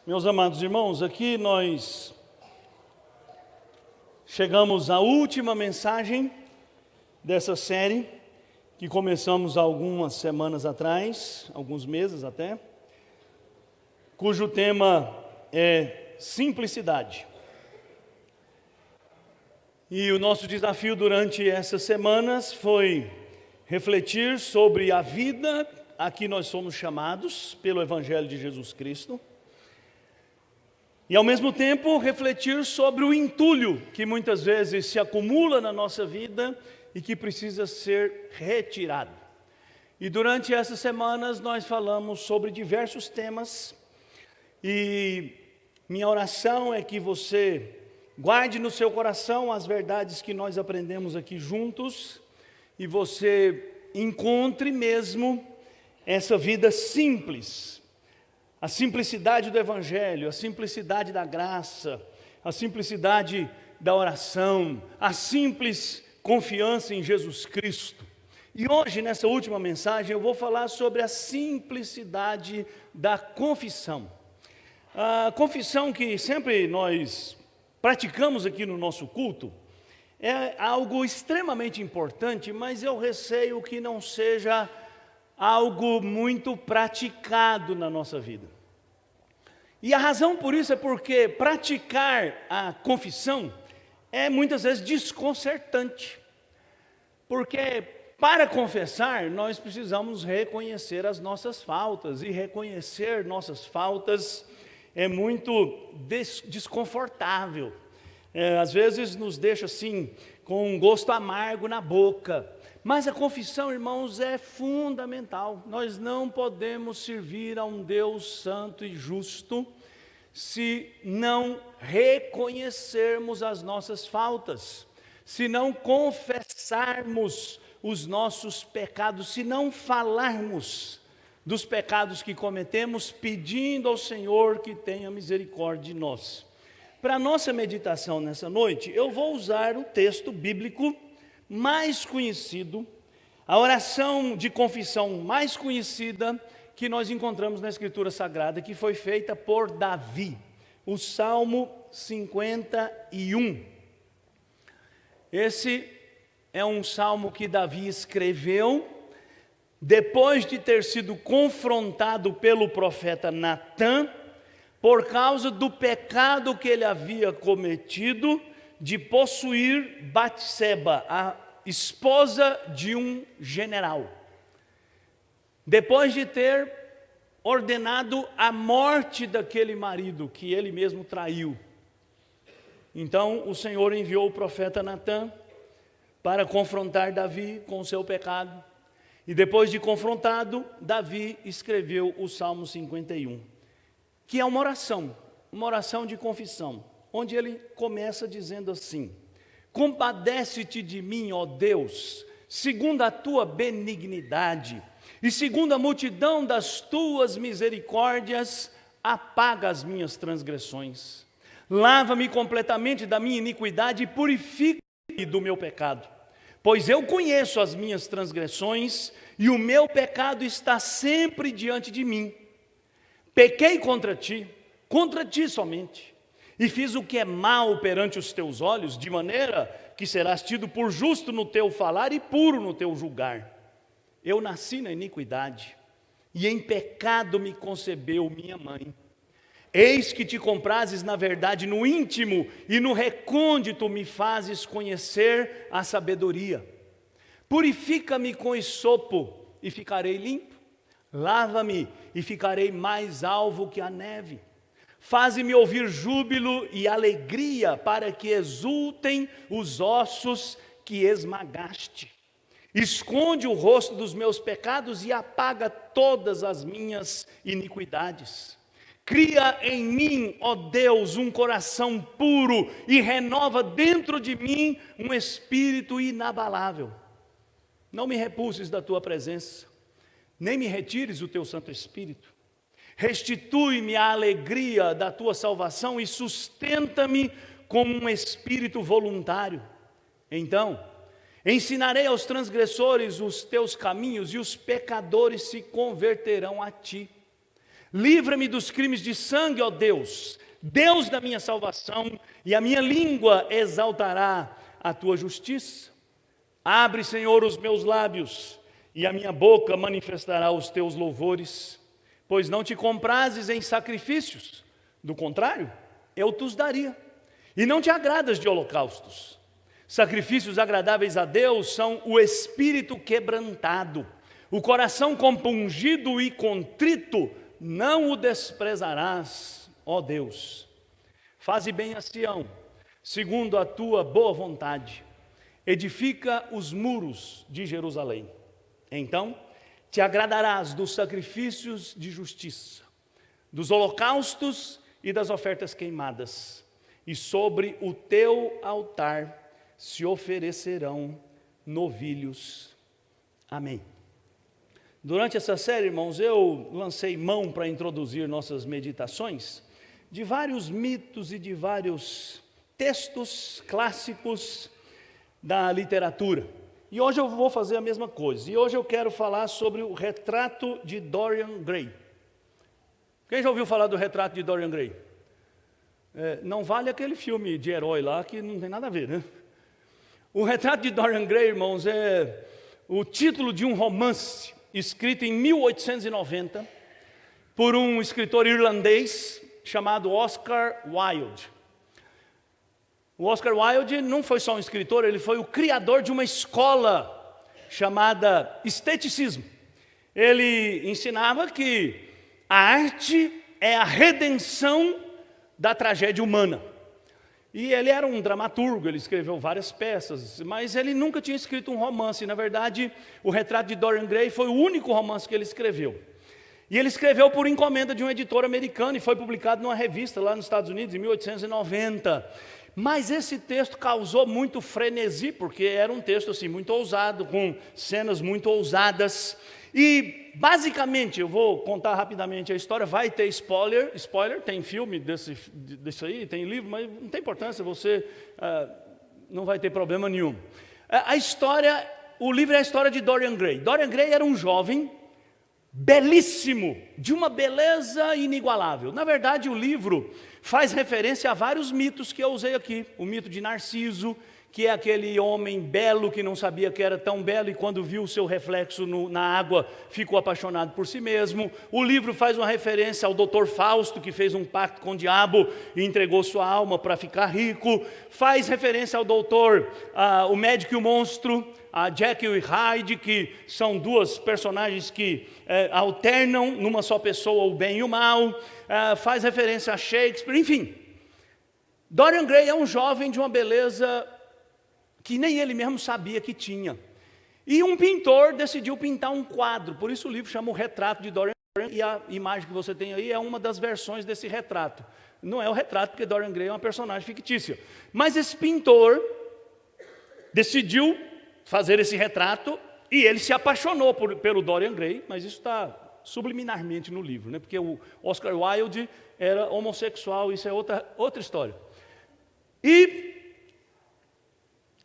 Meus amados irmãos, aqui nós chegamos à última mensagem dessa série que começamos há algumas semanas atrás, alguns meses até, cujo tema é simplicidade. E o nosso desafio durante essas semanas foi refletir sobre a vida a que nós somos chamados pelo Evangelho de Jesus Cristo. E ao mesmo tempo refletir sobre o entulho que muitas vezes se acumula na nossa vida e que precisa ser retirado. E durante essas semanas nós falamos sobre diversos temas e minha oração é que você guarde no seu coração as verdades que nós aprendemos aqui juntos e você encontre mesmo essa vida simples. A simplicidade do Evangelho, a simplicidade da graça, a simplicidade da oração, a simples confiança em Jesus Cristo. E hoje, nessa última mensagem, eu vou falar sobre a simplicidade da confissão. A confissão que sempre nós praticamos aqui no nosso culto é algo extremamente importante, mas eu receio que não seja algo muito praticado na nossa vida. E a razão por isso é porque praticar a confissão é muitas vezes desconcertante. Porque para confessar nós precisamos reconhecer as nossas faltas, e reconhecer nossas faltas é muito desconfortável. Às vezes nos deixa assim com um gosto amargo na boca. Mas a confissão, irmãos, é fundamental. Nós não podemos servir a um Deus santo e justo se não reconhecermos as nossas faltas, se não confessarmos os nossos pecados, se não falarmos dos pecados que cometemos, pedindo ao Senhor que tenha misericórdia de nós. Para a nossa meditação nessa noite, eu vou usar o texto bíblico mais conhecido, a oração de confissão mais conhecida que nós encontramos na Escritura Sagrada, que foi feita por Davi, o Salmo 51. Esse é um salmo que Davi escreveu depois de ter sido confrontado pelo profeta Natã, por causa do pecado que ele havia cometido de possuir Batseba, a esposa de um general. Depois de ter ordenado a morte daquele marido que ele mesmo traiu. Então o Senhor enviou o profeta Natã para confrontar Davi com o seu pecado. E depois de confrontado, Davi escreveu o Salmo 51, que é uma oração de confissão, onde ele começa dizendo assim: compadece-te de mim, ó Deus, segundo a tua benignidade, e segundo a multidão das tuas misericórdias, apaga as minhas transgressões. Lava-me completamente da minha iniquidade e purifica-me do meu pecado. Pois eu conheço as minhas transgressões e o meu pecado está sempre diante de mim. Pequei contra ti somente, e fiz o que é mal perante os teus olhos, de maneira que serás tido por justo no teu falar e puro no teu julgar. Eu nasci na iniquidade, e em pecado me concebeu minha mãe. Eis que te comprases na verdade no íntimo, e no recôndito me fazes conhecer a sabedoria. Purifica-me com esopo, e ficarei limpo. Lava-me, e ficarei mais alvo que a neve. Faze-me ouvir júbilo e alegria, para que exultem os ossos que esmagaste. Esconde o rosto dos meus pecados e apaga todas as minhas iniquidades. Cria em mim, ó Deus, um coração puro e renova dentro de mim um espírito inabalável. Não me repulses da tua presença, nem me retires o teu Santo Espírito. Restitui-me a alegria da tua salvação e sustenta-me com um espírito voluntário. Então, ensinarei aos transgressores os teus caminhos e os pecadores se converterão a ti. Livra-me dos crimes de sangue, ó Deus, Deus da minha salvação, e a minha língua exaltará a tua justiça. Abre, Senhor, os meus lábios, e a minha boca manifestará os teus louvores, pois não te comprases em sacrifícios, do contrário, eu te os daria, e não te agradas de holocaustos. Sacrifícios agradáveis a Deus são o espírito quebrantado, o coração compungido e contrito, não o desprezarás, ó Deus. Faze bem a Sião, segundo a tua boa vontade, edifica os muros de Jerusalém. Então te agradarás dos sacrifícios de justiça, dos holocaustos e das ofertas queimadas, e sobre o teu altar se oferecerão novilhos. Amém. Durante essa série, irmãos, eu lancei mão para introduzir nossas meditações de vários mitos e de vários textos clássicos da literatura. E hoje eu vou fazer a mesma coisa. E hoje eu quero falar sobre o retrato de Dorian Gray. Quem já ouviu falar do retrato de Dorian Gray? Não vale aquele filme de herói lá que não tem nada a ver, né? O retrato de Dorian Gray, irmãos, é o título de um romance escrito em 1890 por um escritor irlandês chamado Oscar Wilde. O Oscar Wilde não foi só um escritor, ele foi o criador de uma escola chamada esteticismo. Ele ensinava que a arte é a redenção da tragédia humana. E ele era um dramaturgo, ele escreveu várias peças, mas ele nunca tinha escrito um romance. Na verdade, o retrato de Dorian Gray foi o único romance que ele escreveu. E ele escreveu por encomenda de um editor americano e foi publicado numa revista lá nos Estados Unidos em 1890. Mas esse texto causou muito frenesi, porque era um texto assim, muito ousado, com cenas muito ousadas. E, basicamente, eu vou contar rapidamente a história, vai ter spoiler, tem filme desse aí, tem livro, mas não tem importância, você não vai ter problema nenhum. O livro é a história de Dorian Gray. Dorian Gray era um jovem belíssimo, de uma beleza inigualável. Na verdade, o livro faz referência a vários mitos que eu usei aqui. O mito de Narciso, que é aquele homem belo que não sabia que era tão belo e quando viu o seu reflexo na água ficou apaixonado por si mesmo. O livro faz uma referência ao Dr. Fausto, que fez um pacto com o diabo e entregou sua alma para ficar rico. Faz referência ao o médico e o monstro, a Jekyll e Hyde, que são duas personagens que alternam numa só pessoa o bem e o mal. Faz referência a Shakespeare, enfim. Dorian Gray é um jovem de uma beleza que nem ele mesmo sabia que tinha. E um pintor decidiu pintar um quadro, por isso o livro chama O Retrato de Dorian Gray, e a imagem que você tem aí é uma das versões desse retrato. Não é o retrato, porque Dorian Gray é uma personagem fictícia. Mas esse pintor decidiu fazer esse retrato, e ele se apaixonou pelo Dorian Gray, mas isso está subliminarmente no livro, né? Porque o Oscar Wilde era homossexual, isso é outra história. E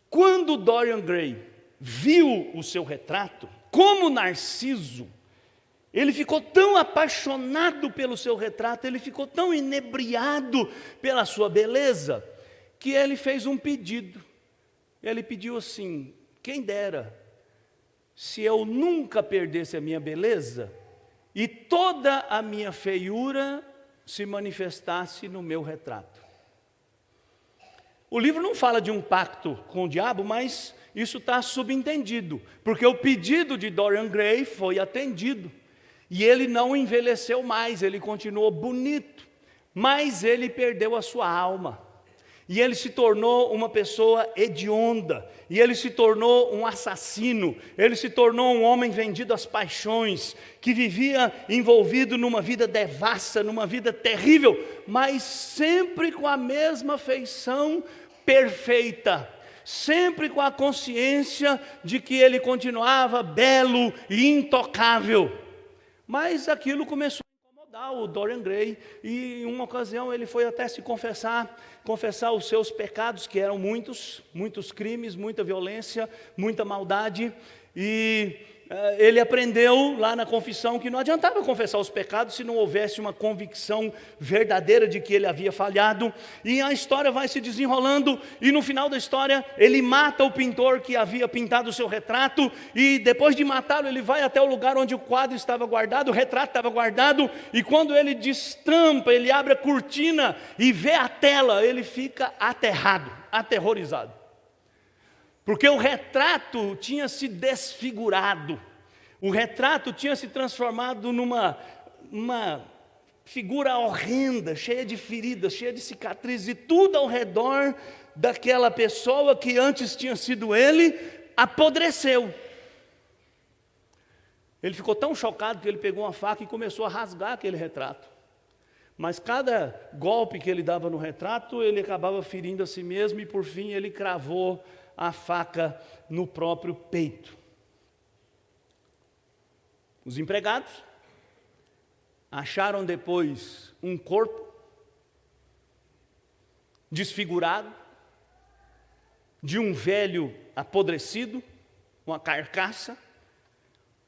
quando Dorian Gray viu o seu retrato, como Narciso, ele ficou tão apaixonado pelo seu retrato, ele ficou tão inebriado pela sua beleza, que ele fez um pedido. Ele pediu assim: quem dera se eu nunca perdesse a minha beleza e toda a minha feiura se manifestasse no meu retrato. O livro não fala de um pacto com o diabo, mas isso está subentendido, porque o pedido de Dorian Gray foi atendido, e ele não envelheceu mais, ele continuou bonito, mas ele perdeu a sua alma, e ele se tornou uma pessoa hedionda, e ele se tornou um assassino, ele se tornou um homem vendido às paixões, que vivia envolvido numa vida devassa, numa vida terrível, mas sempre com a mesma feição perfeita, sempre com a consciência de que ele continuava belo e intocável. Mas aquilo começou a incomodar o Dorian Gray, e em uma ocasião ele foi até se confessar os seus pecados, que eram muitos crimes, muita violência, muita maldade, e ele aprendeu lá na confissão que não adiantava confessar os pecados se não houvesse uma convicção verdadeira de que ele havia falhado. E a história vai se desenrolando, e no final da história ele mata o pintor que havia pintado o seu retrato, e depois de matá-lo ele vai até o lugar onde o quadro estava guardado, o retrato estava guardado, e quando ele destrampa, ele abre a cortina e vê a tela, ele fica aterrado, aterrorizado. Porque o retrato tinha se desfigurado, o retrato tinha se transformado numa figura horrenda, cheia de feridas, cheia de cicatrizes, e tudo ao redor daquela pessoa que antes tinha sido ele, apodreceu. Ele ficou tão chocado que ele pegou uma faca e começou a rasgar aquele retrato. Mas cada golpe que ele dava no retrato, ele acabava ferindo a si mesmo, e por fim ele cravou a faca no próprio peito. Os empregados acharam depois um corpo desfigurado, de um velho apodrecido, uma carcaça,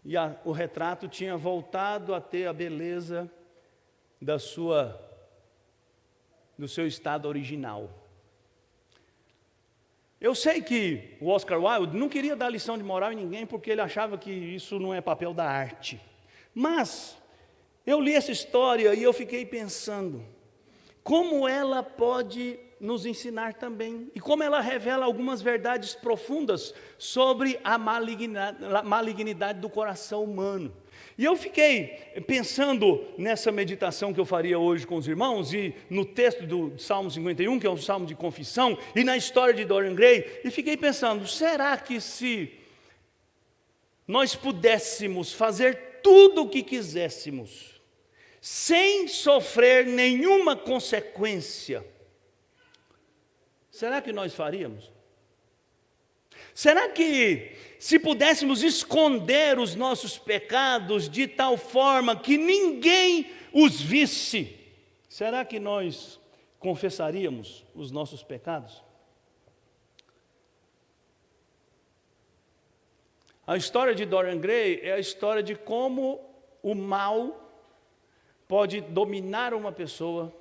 e o retrato tinha voltado a ter a beleza do seu estado original. Eu sei que o Oscar Wilde não queria dar lição de moral em ninguém, porque ele achava que isso não é papel da arte. Mas eu li essa história e eu fiquei pensando, como ela pode nos ensinar também, e como ela revela algumas verdades profundas sobre a malignidade do coração humano. E eu fiquei pensando nessa meditação que eu faria hoje com os irmãos, e no texto do Salmo 51, que é um salmo de confissão, e na história de Dorian Gray, e fiquei pensando, será que se nós pudéssemos fazer tudo o que quiséssemos, sem sofrer nenhuma consequência, será que nós faríamos? Será que se pudéssemos esconder os nossos pecados de tal forma que ninguém os visse, será que nós confessaríamos os nossos pecados? A história de Dorian Gray é a história de como o mal pode dominar uma pessoa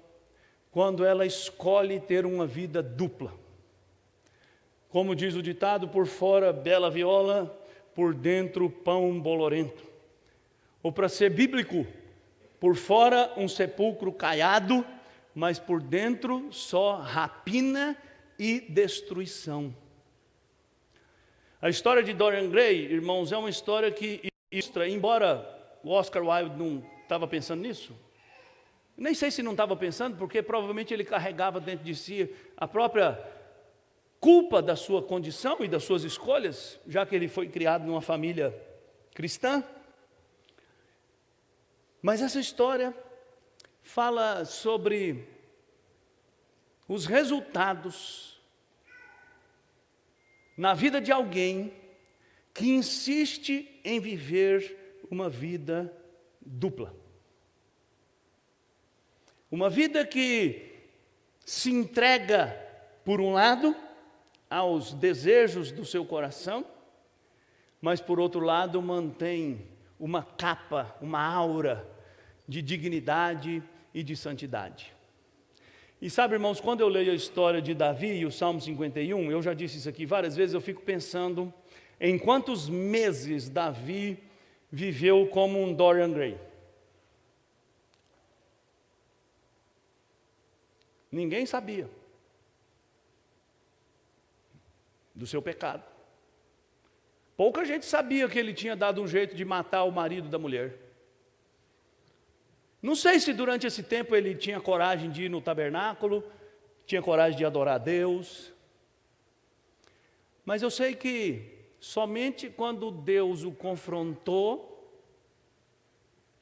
quando ela escolhe ter uma vida dupla. Como diz o ditado, por fora bela viola, por dentro pão bolorento. Ou para ser bíblico, por fora um sepulcro caiado, mas por dentro só rapina e destruição. A história de Dorian Gray, irmãos, é uma história que ilustra, embora o Oscar Wilde não estava pensando nisso, nem sei se não estava pensando, porque provavelmente ele carregava dentro de si a própria culpa da sua condição e das suas escolhas, já que ele foi criado numa família cristã. Mas essa história fala sobre os resultados na vida de alguém que insiste em viver uma vida dupla. Uma vida que se entrega, por um lado, aos desejos do seu coração, mas por outro lado mantém uma capa, uma aura de dignidade e de santidade. E sabe, irmãos, quando eu leio a história de Davi e o Salmo 51, eu já disse isso aqui várias vezes, eu fico pensando em quantos meses Davi viveu como um Dorian Gray. Ninguém sabia do seu pecado. Pouca gente sabia que ele tinha dado um jeito de matar o marido da mulher. Não sei se durante esse tempo ele tinha coragem de ir no tabernáculo, tinha coragem de adorar a Deus. Mas eu sei que somente quando Deus o confrontou,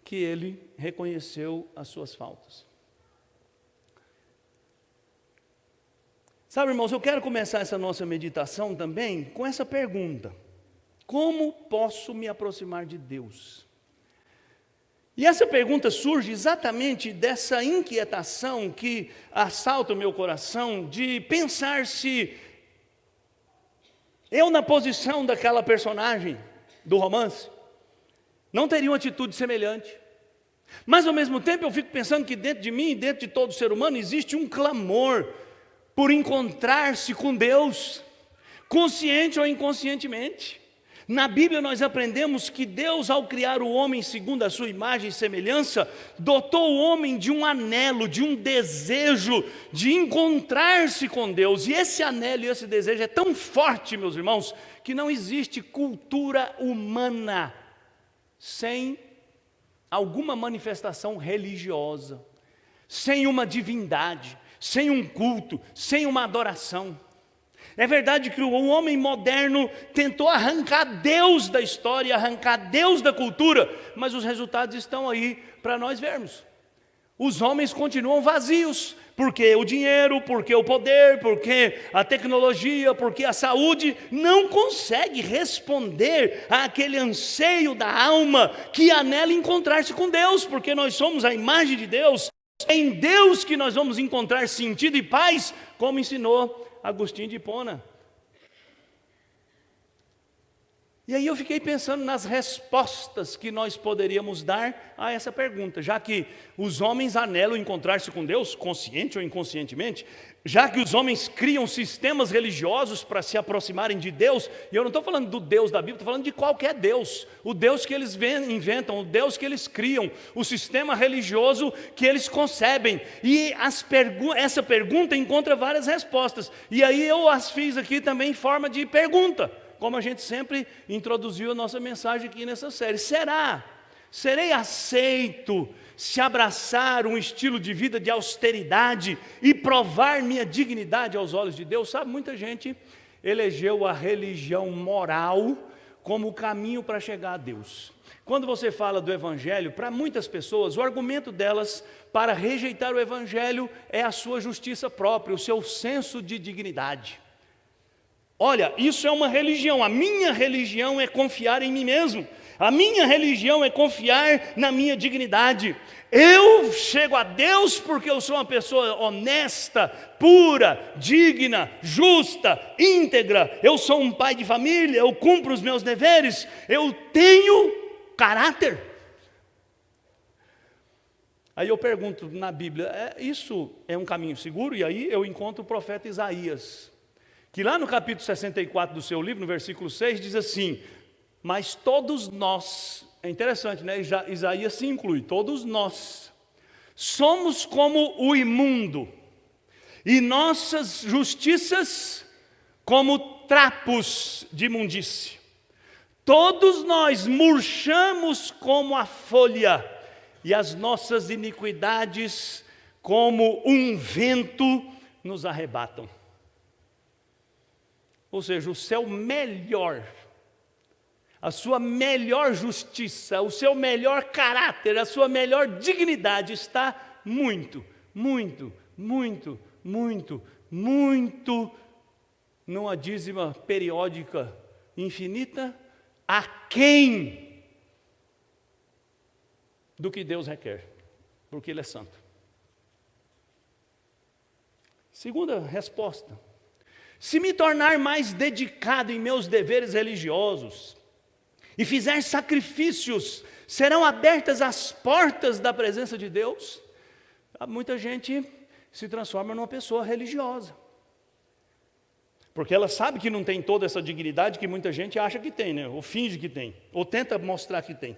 que ele reconheceu as suas faltas. Sabe, irmãos, eu quero começar essa nossa meditação também com essa pergunta: como posso me aproximar de Deus? E essa pergunta surge exatamente dessa inquietação que assalta o meu coração, de pensar se eu, na posição daquela personagem do romance, não teriam atitude semelhante. Mas ao mesmo tempo eu fico pensando que dentro de mim e dentro de todo ser humano existe um clamor por encontrar-se com Deus, consciente ou inconscientemente. Na Bíblia nós aprendemos que Deus, ao criar o homem segundo a sua imagem e semelhança, dotou o homem de um anelo, de um desejo de encontrar-se com Deus. E esse anelo e esse desejo é tão forte, meus irmãos, que não existe cultura humana sem alguma manifestação religiosa, sem uma divindade, sem um culto, sem uma adoração. É verdade que o homem moderno tentou arrancar Deus da história, arrancar Deus da cultura, mas os resultados estão aí para nós vermos. Os homens continuam vazios, porque o dinheiro, porque o poder, porque a tecnologia, porque a saúde não consegue responder àquele anseio da alma que anela encontrar-se com Deus, porque nós somos a imagem de Deus. É em Deus que nós vamos encontrar sentido e paz, como ensinou Agostinho de Hipona. E aí eu fiquei pensando nas respostas que nós poderíamos dar a essa pergunta, já que os homens anelam encontrar-se com Deus, consciente ou inconscientemente, já que os homens criam sistemas religiosos para se aproximarem de Deus, e eu não estou falando do Deus da Bíblia, estou falando de qualquer Deus, o Deus que eles inventam, o Deus que eles criam, o sistema religioso que eles concebem, e essa pergunta encontra várias respostas, e aí eu as fiz aqui também em forma de pergunta, como a gente sempre introduziu a nossa mensagem aqui nessa série. Serei aceito se abraçar um estilo de vida de austeridade e provar minha dignidade aos olhos de Deus? Sabe, muita gente elegeu a religião moral como o caminho para chegar a Deus. Quando você fala do Evangelho, para muitas pessoas, o argumento delas para rejeitar o Evangelho é a sua justiça própria, o seu senso de dignidade. Olha, isso é uma religião, a minha religião é confiar em mim mesmo, a minha religião é confiar na minha dignidade. Eu chego a Deus porque eu sou uma pessoa honesta, pura, digna, justa, íntegra, eu sou um pai de família, eu cumpro os meus deveres, eu tenho caráter. Aí eu pergunto na Bíblia, isso é um caminho seguro? E aí eu encontro o profeta Isaías, que lá no capítulo 64 do seu livro, no versículo 6, diz assim: mas todos nós, é interessante, né? Isaías se inclui, todos nós somos como o imundo, e nossas justiças como trapos de imundície. Todos nós murchamos como a folha, e as nossas iniquidades como um vento nos arrebatam. Ou seja, o seu melhor, a sua melhor justiça, o seu melhor caráter, a sua melhor dignidade está muito, muito, muito, muito, muito numa dízima periódica infinita, aquém do que Deus requer, porque Ele é santo. Segunda resposta: se me tornar mais dedicado em meus deveres religiosos e fizer sacrifícios, serão abertas as portas da presença de Deus? Muita gente se transforma numa pessoa religiosa, porque ela sabe que não tem toda essa dignidade que muita gente acha que tem, né? Ou finge que tem, ou tenta mostrar que tem.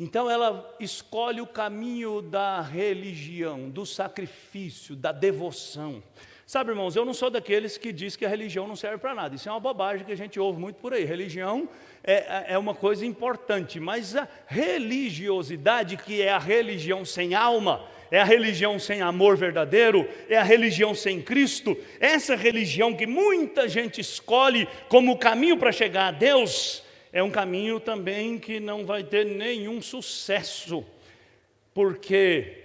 Então ela escolhe o caminho da religião, do sacrifício, da devoção. Sabe, irmãos, eu não sou daqueles que diz que a religião não serve para nada. Isso é uma bobagem que a gente ouve muito por aí. Religião é uma coisa importante, mas a religiosidade, que é a religião sem alma, é a religião sem amor verdadeiro, é a religião sem Cristo, essa religião que muita gente escolhe como caminho para chegar a Deus, é um caminho também que não vai ter nenhum sucesso, porque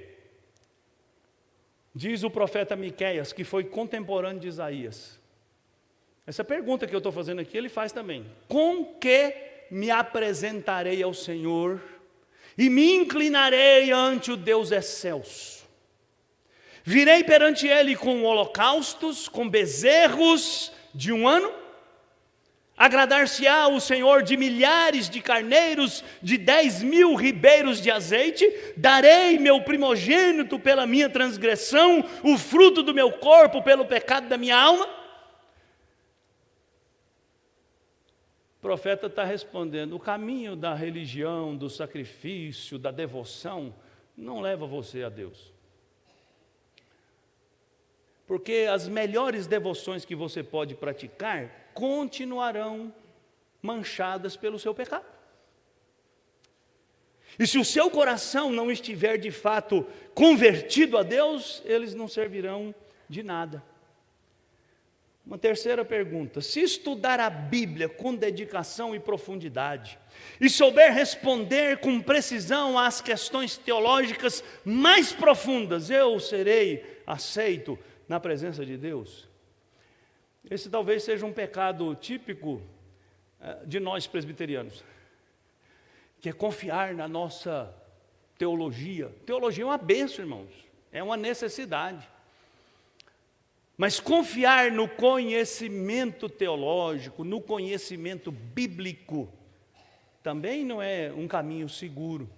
diz o profeta Miqueias, que foi contemporâneo de Isaías, essa pergunta que eu estou fazendo aqui, ele faz também: com que me apresentarei ao Senhor e me inclinarei ante o Deus excelso? Virei perante Ele com holocaustos, com bezerros de um ano? Agradar-se-á o Senhor de milhares de carneiros, de 10.000 ribeiros de azeite? Darei meu primogênito pela minha transgressão, o fruto do meu corpo pelo pecado da minha alma? O profeta está respondendo: o caminho da religião, do sacrifício, da devoção, não leva você a Deus. Porque as melhores devoções que você pode praticar continuarão manchadas pelo seu pecado. E se o seu coração não estiver de fato convertido a Deus, eles não servirão de nada. Uma terceira pergunta: se estudar a Bíblia com dedicação e profundidade, e souber responder com precisão às questões teológicas mais profundas, eu serei aceito na presença de Deus? Esse talvez seja um pecado típico de nós presbiterianos, que é confiar na nossa teologia. Teologia é uma bênção, irmãos, é uma necessidade. Mas confiar no conhecimento teológico, no conhecimento bíblico, também não é um caminho seguro.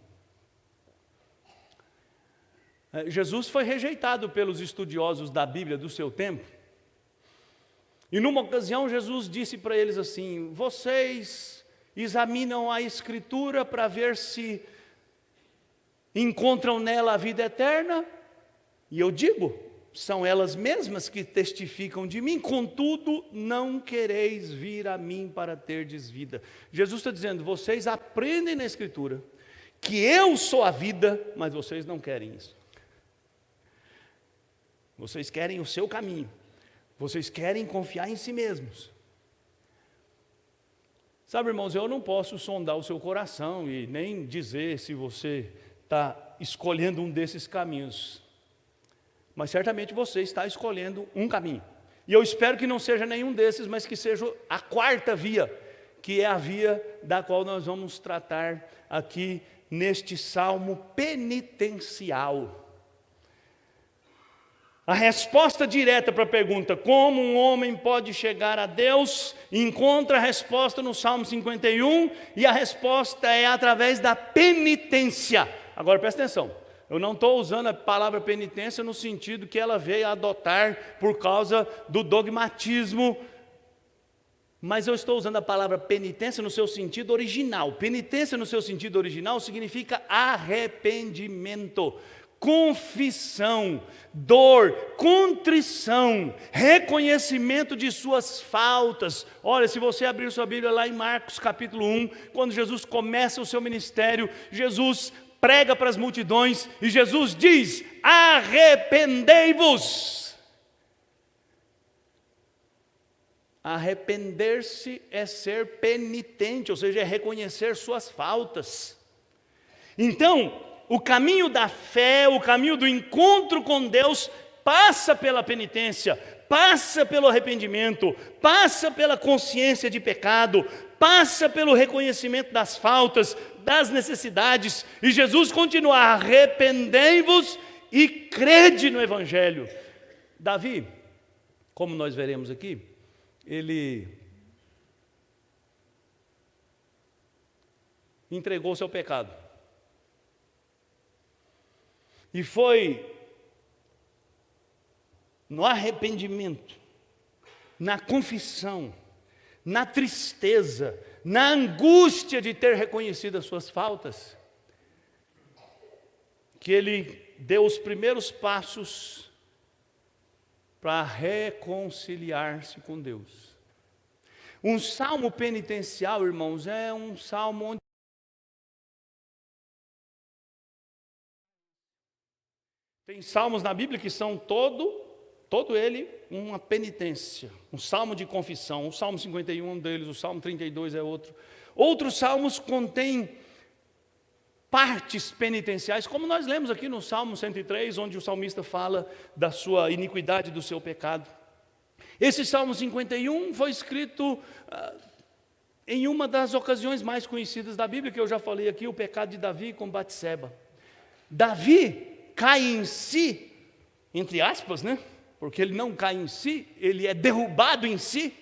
Jesus foi rejeitado pelos estudiosos da Bíblia do seu tempo. E numa ocasião Jesus disse para eles assim: vocês examinam a Escritura para ver se encontram nela a vida eterna? E eu digo, são elas mesmas que testificam de mim, contudo não quereis vir a mim para terdes vida. Jesus está dizendo: vocês aprendem na Escritura que eu sou a vida, mas vocês não querem isso. Vocês querem o seu caminho. Vocês querem confiar em si mesmos. Sabe, irmãos, eu não posso sondar o seu coração e nem dizer se você está escolhendo um desses caminhos. Mas certamente você está escolhendo um caminho. E eu espero que não seja nenhum desses, mas que seja a quarta via, que é a via da qual nós vamos tratar aqui neste salmo penitencial. A resposta direta para a pergunta: como um homem pode chegar a Deus? Encontra a resposta no Salmo 51, e a resposta é através da penitência. Agora presta atenção, eu não estou usando a palavra penitência no sentido que ela veio a adotar por causa do dogmatismo, mas eu estou usando a palavra penitência no seu sentido original. Penitência no seu sentido original significa arrependimento, confissão, dor, contrição, reconhecimento de suas faltas. Olha, se você abrir sua Bíblia lá em Marcos capítulo 1, quando Jesus começa o seu ministério, Jesus prega para as multidões e Jesus diz: arrependei-vos. Arrepender-se é ser penitente, ou seja, é reconhecer suas faltas. Então, o caminho da fé, o caminho do encontro com Deus, passa pela penitência, passa pelo arrependimento, passa pela consciência de pecado, passa pelo reconhecimento das faltas, das necessidades. E Jesus continua: arrependei-vos e crede no Evangelho. Davi, como nós veremos aqui, ele entregou seu pecado. E foi no arrependimento, na confissão, na tristeza, na angústia de ter reconhecido as suas faltas, que ele deu os primeiros passos para reconciliar-se com Deus. Um salmo penitencial, irmãos, é um salmo onde tem salmos na Bíblia que são todo ele uma penitência, um salmo de confissão. O Salmo 51 é um deles, o Salmo 32 é outro. Outros salmos contêm partes penitenciais, como nós lemos aqui no Salmo 103, onde o salmista fala da sua iniquidade, do seu pecado. Esse Salmo 51 foi escrito em uma das ocasiões mais conhecidas da Bíblia, que eu já falei aqui, o pecado de Davi com Batseba. Davi cai em si, entre aspas, né? Porque ele não cai em si, ele é derrubado em si,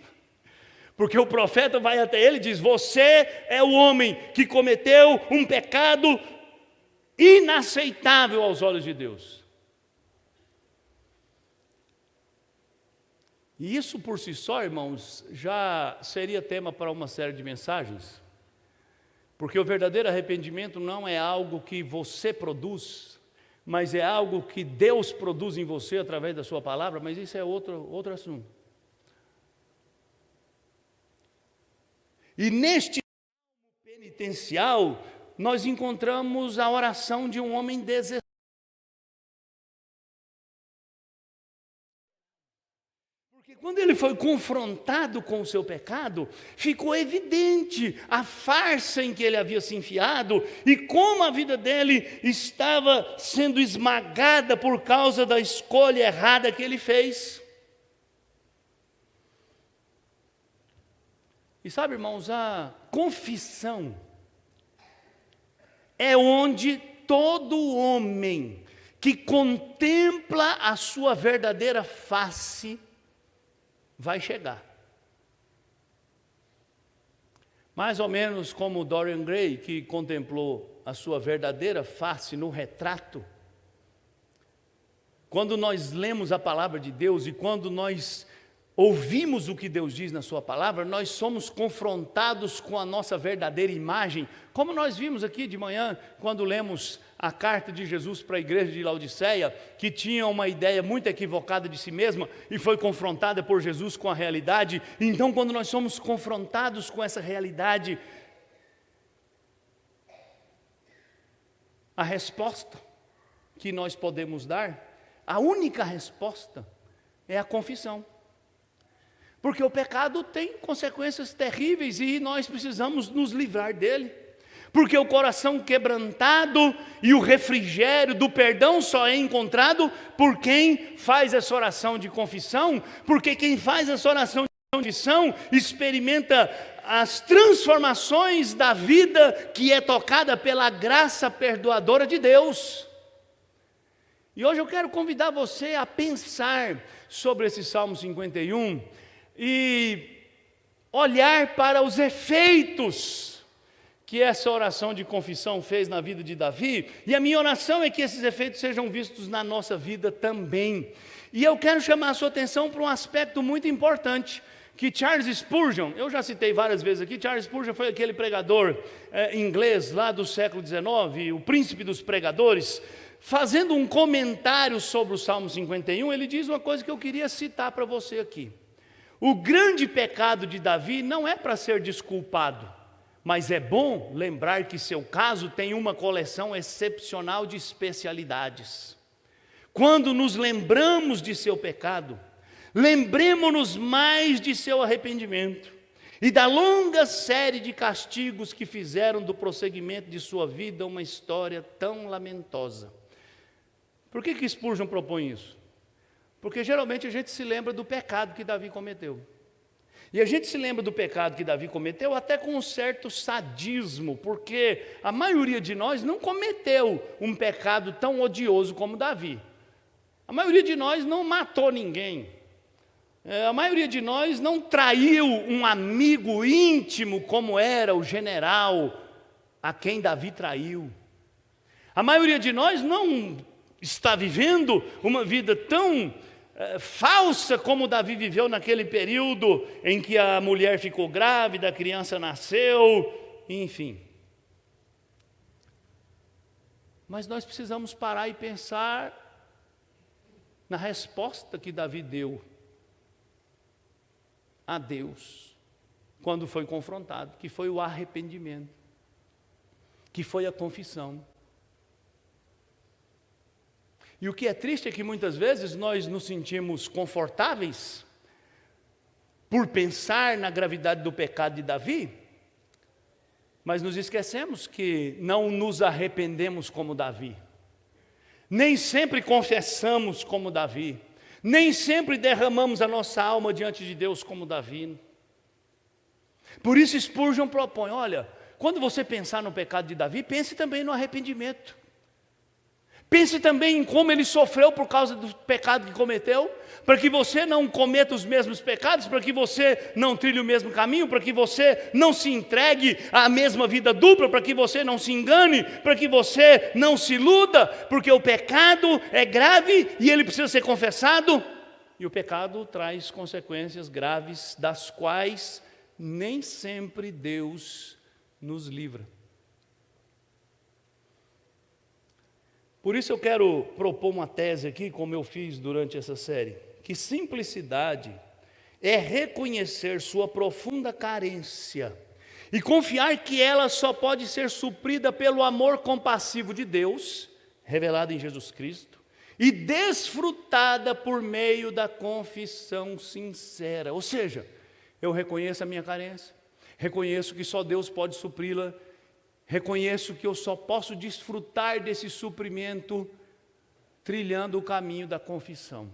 Porque o profeta vai até ele e diz: você é o homem que cometeu um pecado inaceitável aos olhos de Deus. E isso por si só, irmãos, já seria tema para uma série de mensagens. Porque o verdadeiro arrependimento não é algo que você produz, mas é algo que Deus produz em você através da sua palavra, mas isso é outro assunto. E neste penitencial, nós encontramos a oração de um homem desesperado. Porque quando ele foi confrontado com o seu pecado, ficou evidente a farsa em que ele havia se enfiado e como a vida dele estava sendo esmagada por causa da escolha errada que ele fez. E sabe, irmãos, a confissão é onde todo homem que contempla a sua verdadeira face vai chegar. Mais ou menos como Dorian Gray, que contemplou a sua verdadeira face no retrato. Quando nós lemos a palavra de Deus e quando nós ouvimos o que Deus diz na sua palavra, nós somos confrontados com a nossa verdadeira imagem, como nós vimos aqui de manhã, quando lemos a carta de Jesus para a igreja de Laodiceia, que tinha uma ideia muito equivocada de si mesma e foi confrontada por Jesus com a realidade. Então, quando nós somos confrontados com essa realidade, a resposta que nós podemos dar, a única resposta, é a confissão. Porque o pecado tem consequências terríveis e nós precisamos nos livrar dele. Porque o coração quebrantado e o refrigério do perdão só é encontrado por quem faz essa oração de confissão. Porque quem faz essa oração de confissão experimenta as transformações da vida que é tocada pela graça perdoadora de Deus. E hoje eu quero convidar você a pensar sobre esse Salmo 51 e olhar para os efeitos que essa oração de confissão fez na vida de Davi, e a minha oração é que esses efeitos sejam vistos na nossa vida também. E eu quero chamar a sua atenção para um aspecto muito importante, que Charles Spurgeon, eu já citei várias vezes aqui, Charles Spurgeon foi aquele pregador inglês lá do século XIX, o príncipe dos pregadores. Fazendo um comentário sobre o Salmo 51, ele diz uma coisa que eu queria citar para você aqui. O grande pecado de Davi não é para ser desculpado, mas é bom lembrar que seu caso tem uma coleção excepcional de especialidades. Quando nos lembramos de seu pecado, lembremos-nos mais de seu arrependimento e da longa série de castigos que fizeram do prosseguimento de sua vida uma história tão lamentosa. Por que Spurgeon propõe isso? Porque geralmente a gente se lembra do pecado que Davi cometeu. E a gente se lembra do pecado que Davi cometeu até com um certo sadismo, porque a maioria de nós não cometeu um pecado tão odioso como Davi. A maioria de nós não matou ninguém. A maioria de nós não traiu um amigo íntimo como era o general a quem Davi traiu. A maioria de nós não está vivendo uma vida tão falsa como Davi viveu naquele período em que a mulher ficou grávida, a criança nasceu, enfim. Mas nós precisamos parar e pensar na resposta que Davi deu a Deus quando foi confrontado, que foi o arrependimento, que foi a confissão. E o que é triste é que muitas vezes nós nos sentimos confortáveis por pensar na gravidade do pecado de Davi, mas nos esquecemos que não nos arrependemos como Davi, nem sempre confessamos como Davi, nem sempre derramamos a nossa alma diante de Deus como Davi. Por isso Spurgeon propõe, olha, quando você pensar no pecado de Davi, pense também no arrependimento. Pense também em como ele sofreu por causa do pecado que cometeu, para que você não cometa os mesmos pecados, para que você não trilhe o mesmo caminho, para que você não se entregue à mesma vida dupla, para que você não se engane, para que você não se iluda, porque o pecado é grave e ele precisa ser confessado, e o pecado traz consequências graves, das quais nem sempre Deus nos livra. Por isso eu quero propor uma tese aqui, como eu fiz durante essa série, que simplicidade é reconhecer sua profunda carência e confiar que ela só pode ser suprida pelo amor compassivo de Deus, revelado em Jesus Cristo, e desfrutada por meio da confissão sincera. Ou seja, eu reconheço a minha carência, reconheço que só Deus pode supri-la, reconheço que eu só posso desfrutar desse suprimento trilhando o caminho da confissão,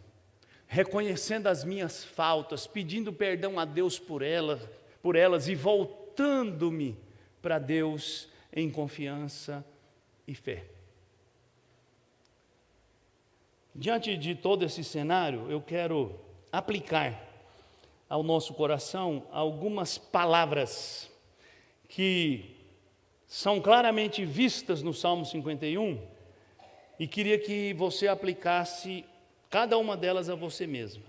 reconhecendo as minhas faltas, pedindo perdão a Deus por elas e voltando-me para Deus em confiança e fé. Diante de todo esse cenário, eu quero aplicar ao nosso coração algumas palavras que são claramente vistas no Salmo 51 e queria que você aplicasse cada uma delas a você mesmo.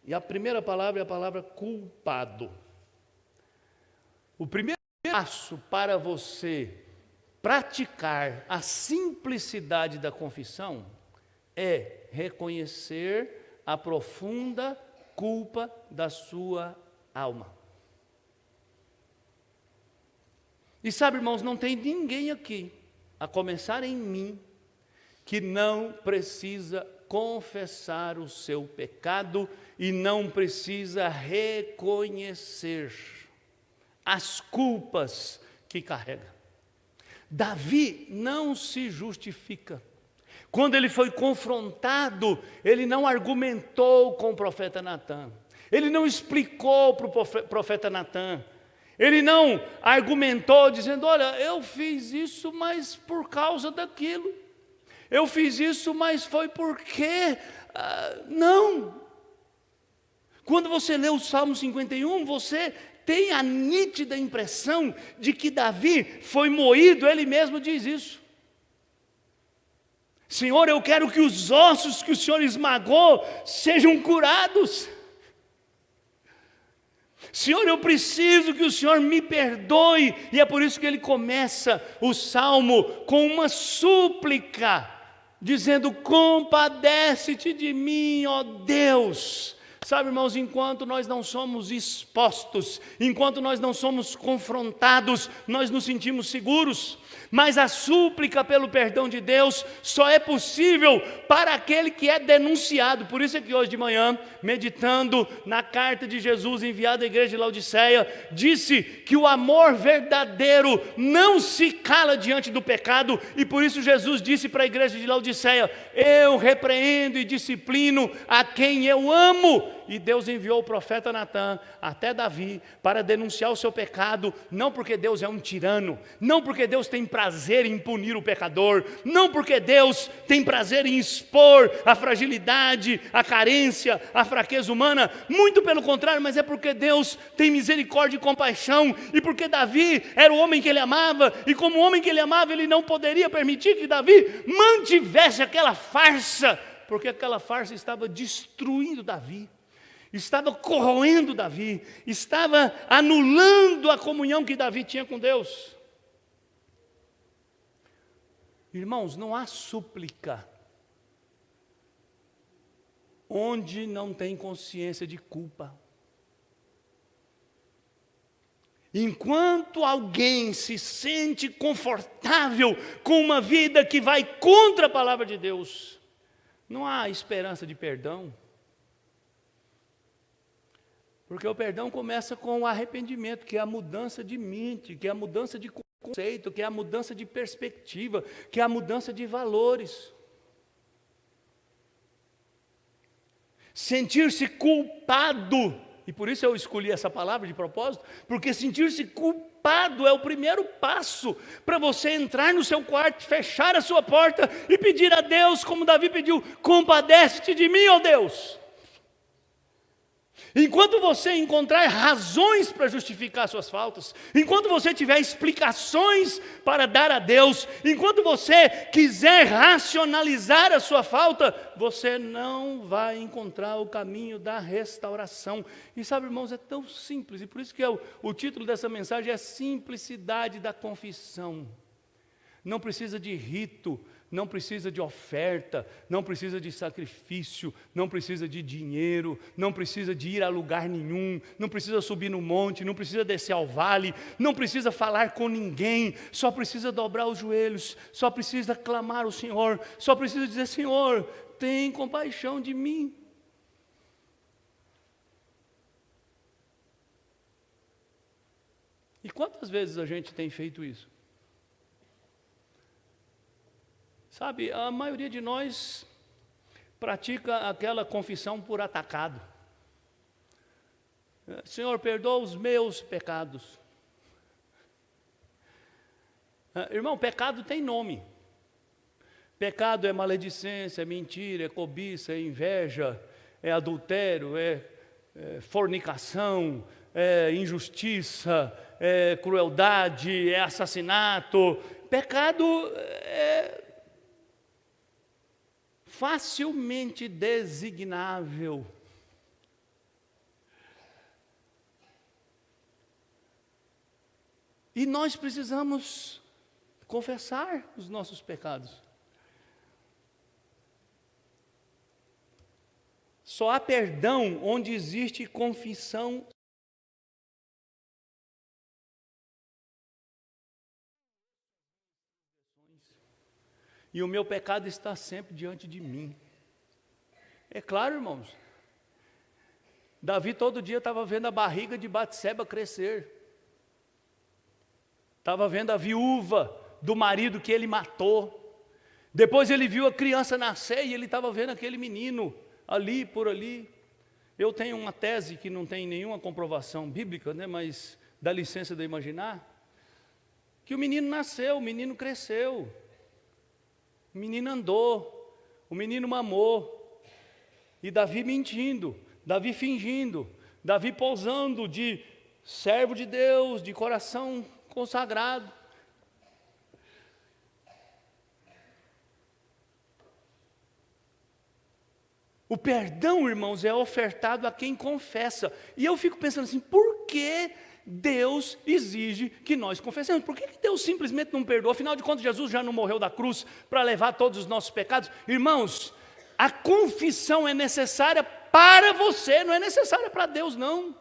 E a primeira palavra é a palavra culpado. O primeiro passo para você praticar a simplicidade da confissão é reconhecer a profunda culpa da sua alma. E sabe, irmãos, não tem ninguém aqui, a começar em mim, que não precisa confessar o seu pecado e não precisa reconhecer as culpas que carrega. Davi não se justifica. Quando ele foi confrontado, ele não argumentou com o profeta Natã. Ele não explicou para o profeta Natã. Ele não argumentou dizendo, olha, eu fiz isso, mas por causa daquilo. Eu fiz isso, mas foi porque... não. Quando você lê o Salmo 51, você tem a nítida impressão de que Davi foi moído, ele mesmo diz isso. Senhor, eu quero que os ossos que o Senhor esmagou sejam curados. Senhor, eu preciso que o Senhor me perdoe. E é por isso que ele começa o salmo com uma súplica, dizendo, compadece-te de mim, ó Deus. Sabe, irmãos, enquanto nós não somos expostos, enquanto nós não somos confrontados, nós nos sentimos seguros. Mas a súplica pelo perdão de Deus só é possível para aquele que é denunciado. Por isso é que hoje de manhã, meditando na carta de Jesus enviada à igreja de Laodiceia, disse que o amor verdadeiro não se cala diante do pecado, e por isso Jesus disse para a igreja de Laodiceia, eu repreendo e disciplino a quem eu amo. E Deus enviou o profeta Natã até Davi para denunciar o seu pecado, não porque Deus é um tirano, não porque Deus tem prazer em punir o pecador, não porque Deus tem prazer em expor a fragilidade, a carência, a fraqueza humana, muito pelo contrário, mas é porque Deus tem misericórdia e compaixão, e porque Davi era o homem que ele amava, e como homem que ele amava, ele não poderia permitir que Davi mantivesse aquela farsa, porque aquela farsa estava destruindo Davi. Estava corroendo Davi, estava anulando a comunhão que Davi tinha com Deus. Irmãos, não há súplica onde não tem consciência de culpa. Enquanto alguém se sente confortável com uma vida que vai contra a palavra de Deus, não há esperança de perdão. Porque o perdão começa com o arrependimento, que é a mudança de mente, que é a mudança de conceito, que é a mudança de perspectiva, que é a mudança de valores. Sentir-se culpado, e por isso eu escolhi essa palavra de propósito, porque sentir-se culpado culpado é o primeiro passo para você entrar no seu quarto, fechar a sua porta e pedir a Deus, como Davi pediu: compadece-te de mim, ó Deus. Enquanto você encontrar razões para justificar suas faltas, enquanto você tiver explicações para dar a Deus, enquanto você quiser racionalizar a sua falta, você não vai encontrar o caminho da restauração. E sabe, irmãos, é tão simples, e por isso que o título dessa mensagem é Simplicidade da Confissão. Não precisa de rito, não precisa de oferta, não precisa de sacrifício, não precisa de dinheiro, não precisa de ir a lugar nenhum, não precisa subir no monte, não precisa descer ao vale, não precisa falar com ninguém, só precisa dobrar os joelhos, só precisa clamar ao Senhor, só precisa dizer: Senhor, tem compaixão de mim. E quantas vezes a gente tem feito isso? Sabe, a maioria de nós pratica aquela confissão por atacado. Senhor, perdoa os meus pecados. Irmão, pecado tem nome. Pecado é maledicência, é mentira, é cobiça, é inveja, é adultério, é fornicação, é injustiça, é crueldade, é assassinato. Pecado é facilmente designável. E nós precisamos confessar os nossos pecados. Só há perdão onde existe confissão. E o meu pecado está sempre diante de mim. É claro, irmãos. Davi todo dia estava vendo a barriga de Batseba crescer. Estava vendo a viúva do marido que ele matou. Depois ele viu a criança nascer e ele estava vendo aquele menino ali, por ali. Eu tenho uma tese que não tem nenhuma comprovação bíblica, né, mas dá licença de eu imaginar, que o menino nasceu, o menino cresceu. O menino andou, o menino mamou, e Davi mentindo, Davi fingindo, Davi posando de servo de Deus, de coração consagrado. O perdão, irmãos, é ofertado a quem confessa. E eu fico pensando assim, por que Deus exige que nós confessemos? Por que Deus simplesmente não perdoa? Afinal de contas, Jesus já não morreu da cruz para levar todos os nossos pecados? Irmãos, a confissão é necessária para você, não é necessária para Deus, não.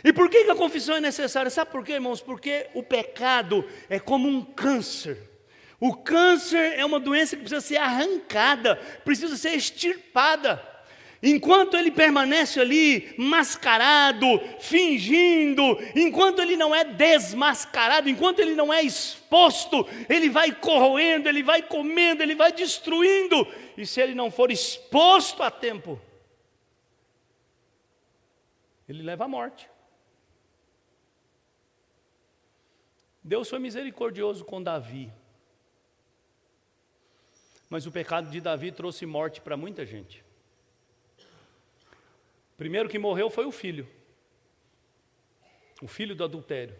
E por que a confissão é necessária? Sabe por quê, irmãos? Porque o pecado é como um câncer. O câncer é uma doença que precisa ser arrancada, precisa ser extirpada. Enquanto ele permanece ali mascarado, fingindo, enquanto ele não é desmascarado, enquanto ele não é exposto, ele vai corroendo, ele vai comendo, ele vai destruindo. E se ele não for exposto a tempo, ele leva à morte. Deus foi misericordioso com Davi, mas o pecado de Davi trouxe morte para muita gente. O primeiro que morreu foi o filho do adultério.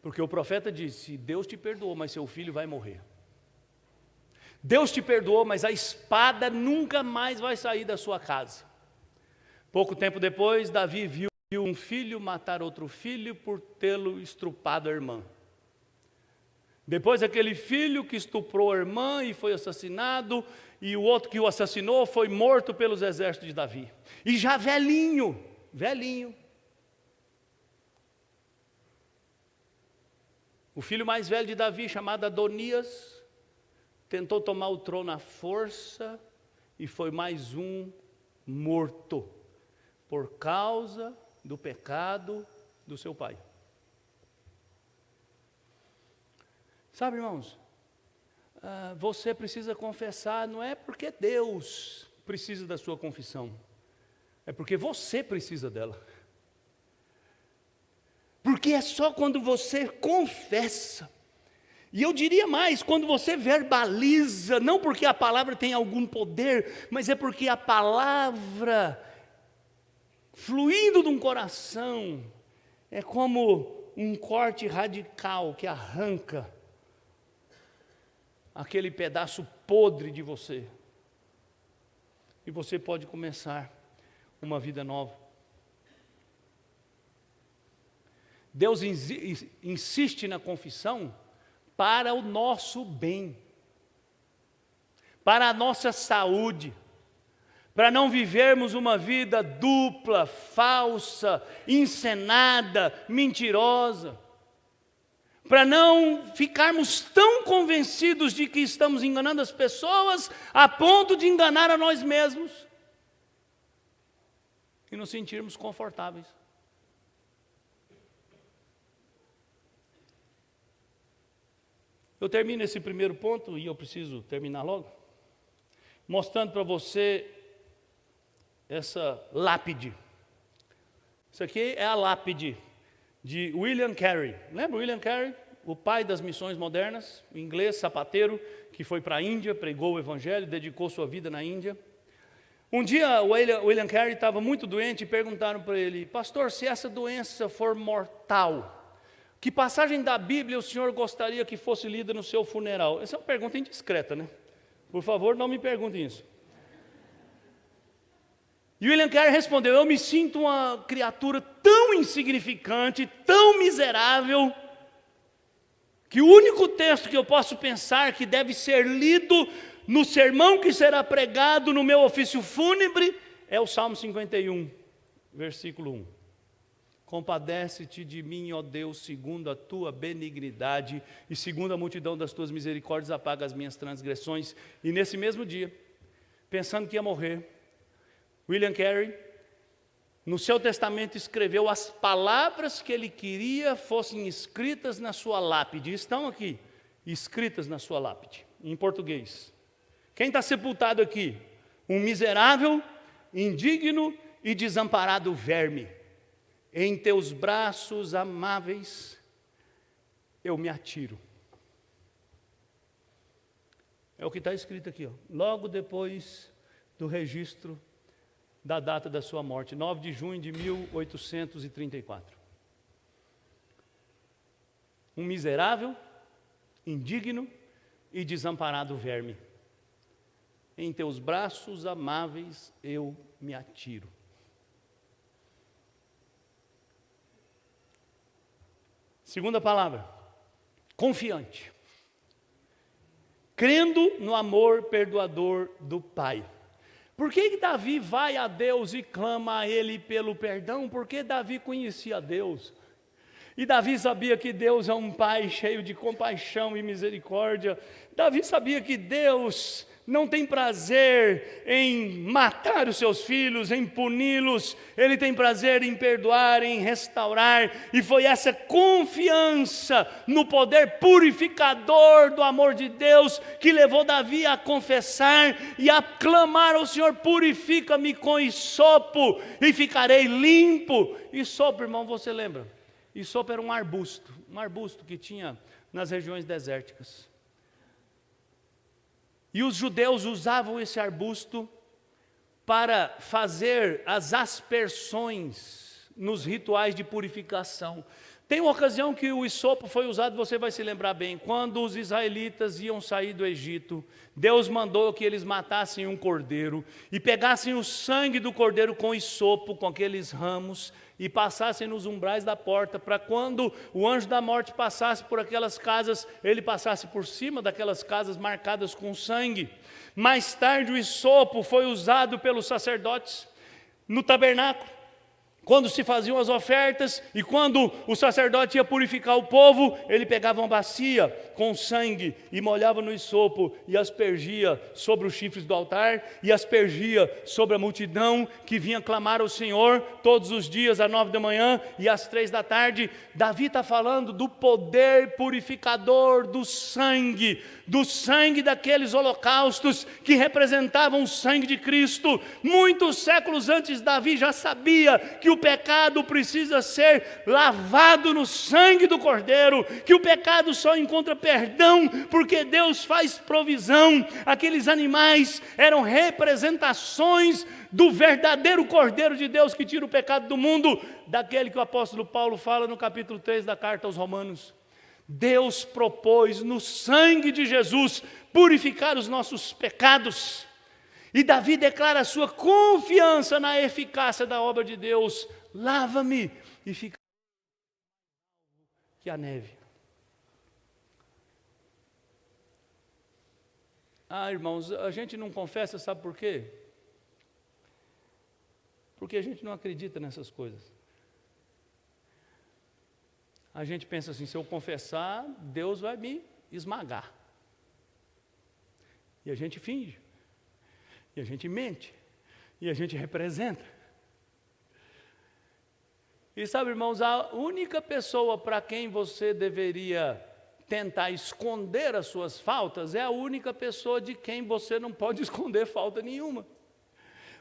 Porque o profeta disse: Deus te perdoou, mas seu filho vai morrer. Deus te perdoou, mas a espada nunca mais vai sair da sua casa. Pouco tempo depois, Davi viu um filho matar outro filho por tê-lo estrupado a irmã. Depois aquele filho que estuprou a irmã e foi assassinado, e o outro que o assassinou foi morto pelos exércitos de Davi. E já velhinho. O filho mais velho de Davi, chamado Adonias, tentou tomar o trono à força e foi mais um morto por causa do pecado do seu pai. Sabe, irmãos, você precisa confessar, não é porque Deus precisa da sua confissão, é porque você precisa dela. Porque é só quando você confessa. E eu diria mais, quando você verbaliza, não porque a palavra tem algum poder, mas é porque a palavra fluindo de um coração é como um corte radical que arranca aquele pedaço podre de você. E você pode começar uma vida nova. Deus insiste na confissão para o nosso bem, para a nossa saúde, para não vivermos uma vida dupla, falsa, encenada, mentirosa, para não ficarmos tão convencidos de que estamos enganando as pessoas a ponto de enganar a nós mesmos e nos sentirmos confortáveis. Eu termino esse primeiro ponto, e eu preciso terminar logo, mostrando para você essa lápide. Isso aqui é a lápide de William Carey. Lembra William Carey? O pai das missões modernas, o inglês, sapateiro, que foi para a Índia, pregou o evangelho, dedicou sua vida na Índia. Um dia o William Carey estava muito doente e perguntaram para ele: pastor, se essa doença for mortal, que passagem da Bíblia o senhor gostaria que fosse lida no seu funeral? Essa é uma pergunta indiscreta, né? Por favor, não me perguntem isso. E William Carey respondeu: eu me sinto uma criatura tão insignificante, tão miserável, que o único texto que eu posso pensar que deve ser lido no sermão que será pregado no meu ofício fúnebre é o Salmo 51, versículo 1. Compadece-te de mim, ó Deus, segundo a tua benignidade, e segundo a multidão das tuas misericórdias, apaga as minhas transgressões. E nesse mesmo dia, pensando que ia morrer, William Carey, no seu testamento, escreveu as palavras que ele queria fossem escritas na sua lápide. Estão aqui, escritas na sua lápide, em português. Quem está sepultado aqui? Um miserável, indigno e desamparado verme. Em teus braços amáveis eu me atiro. É o que está escrito aqui, ó. Logo depois do registro da data da sua morte, 9 de junho de 1834. Um miserável, indigno e desamparado verme. Em teus braços amáveis eu me atiro. Segunda palavra, confiante. Crendo no amor perdoador do Pai. Por que Davi vai a Deus e clama a Ele pelo perdão? Porque Davi conhecia Deus. E Davi sabia que Deus é um Pai cheio de compaixão e misericórdia. Davi sabia que Deus não tem prazer em matar os seus filhos, em puni-los. Ele tem prazer em perdoar, em restaurar. E foi essa confiança no poder purificador do amor de Deus que levou Davi a confessar e a clamar ao Senhor: purifica-me com hisopo e ficarei limpo. Hisopo, irmão, você lembra? Hisopo era um arbusto que tinha nas regiões desérticas. E os judeus usavam esse arbusto para fazer as aspersões nos rituais de purificação. Tem uma ocasião que o hisopo foi usado, você vai se lembrar bem, quando os israelitas iam sair do Egito, Deus mandou que eles matassem um cordeiro e pegassem o sangue do cordeiro com hisopo, com aqueles ramos, e passassem nos umbrais da porta, para quando o anjo da morte passasse por aquelas casas, ele passasse por cima daquelas casas marcadas com sangue. Mais tarde o hisopo foi usado pelos sacerdotes no tabernáculo, quando se faziam as ofertas, e quando o sacerdote ia purificar o povo, ele pegava uma bacia com sangue e molhava no hisopo e aspergia sobre os chifres do altar e aspergia sobre a multidão que vinha clamar ao Senhor todos os dias às 9 da manhã e às 3 da tarde. Davi está falando do poder purificador do sangue daqueles holocaustos que representavam o sangue de Cristo. Muitos séculos antes, Davi já sabia que o pecado precisa ser lavado no sangue do Cordeiro, que o pecado só encontra perdão porque Deus faz provisão. Aqueles animais eram representações do verdadeiro Cordeiro de Deus que tira o pecado do mundo, daquele que o apóstolo Paulo fala no capítulo 3 da carta aos Romanos. Deus propôs no sangue de Jesus purificar os nossos pecados. E Davi declara a sua confiança na eficácia da obra de Deus. Lava-me e fica que a neve. Irmãos, a gente não confessa, sabe por quê? Porque a gente não acredita nessas coisas. A gente pensa assim, se eu confessar, Deus vai me esmagar. E a gente finge. E a gente mente. E a gente representa. E sabe, irmãos, a única pessoa para quem você deveria tentar esconder as suas faltas é a única pessoa de quem você não pode esconder falta nenhuma.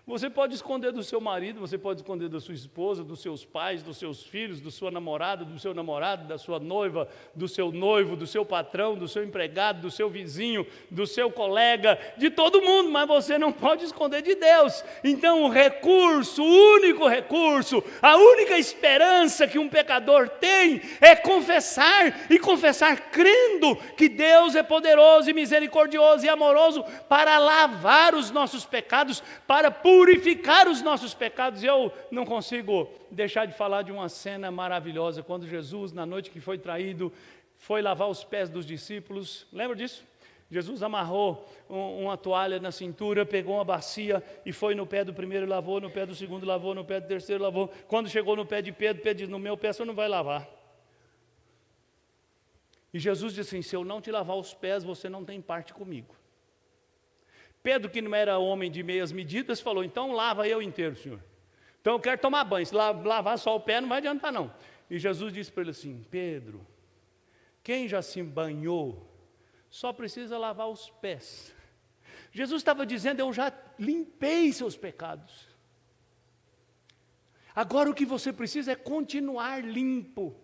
Você pode esconder do seu marido, você pode esconder da sua esposa, dos seus pais, dos seus filhos, da sua namorada, do seu namorado, da sua noiva, do seu noivo, do seu patrão, do seu empregado, do seu vizinho, do seu colega, de todo mundo, mas você não pode esconder de Deus. Então o recurso, o único recurso, a única esperança que um pecador tem é confessar, e confessar crendo que Deus é poderoso e misericordioso e amoroso para lavar os nossos pecados, para purificar os nossos pecados. E eu não consigo deixar de falar de uma cena maravilhosa, quando Jesus, na noite que foi traído, foi lavar os pés dos discípulos. Lembra disso? Jesus amarrou uma toalha na cintura, pegou uma bacia e foi no pé do primeiro, lavou, no pé do segundo, lavou, no pé do terceiro, lavou. Quando chegou no pé de Pedro, Pedro disse, no meu pé você não vai lavar. E Jesus disse assim, se eu não te lavar os pés, você não tem parte comigo. Pedro, que não era homem de meias medidas, falou, então lava eu inteiro, Senhor. Então eu quero tomar banho, se lavar só o pé não vai adiantar não. E Jesus disse para ele assim, Pedro, quem já se banhou, só precisa lavar os pés. Jesus estava dizendo, eu já limpei seus pecados. Agora o que você precisa é continuar limpo.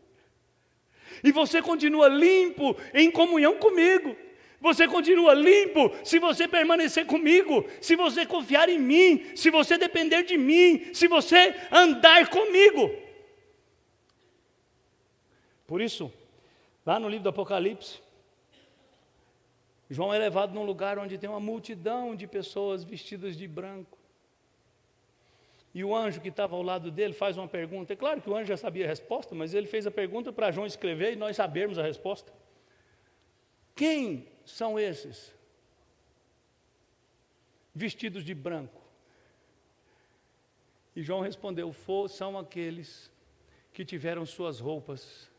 E você continua limpo em comunhão comigo. Você continua limpo se você permanecer comigo, se você confiar em mim, se você depender de mim, se você andar comigo. Por isso, lá no livro do Apocalipse, João é levado num lugar onde tem uma multidão de pessoas vestidas de branco. E o anjo que estava ao lado dele faz uma pergunta. É claro que o anjo já sabia a resposta, mas ele fez a pergunta para João escrever e nós sabermos a resposta. Quem são esses? Vestidos de branco. E João respondeu, são aqueles que tiveram suas roupas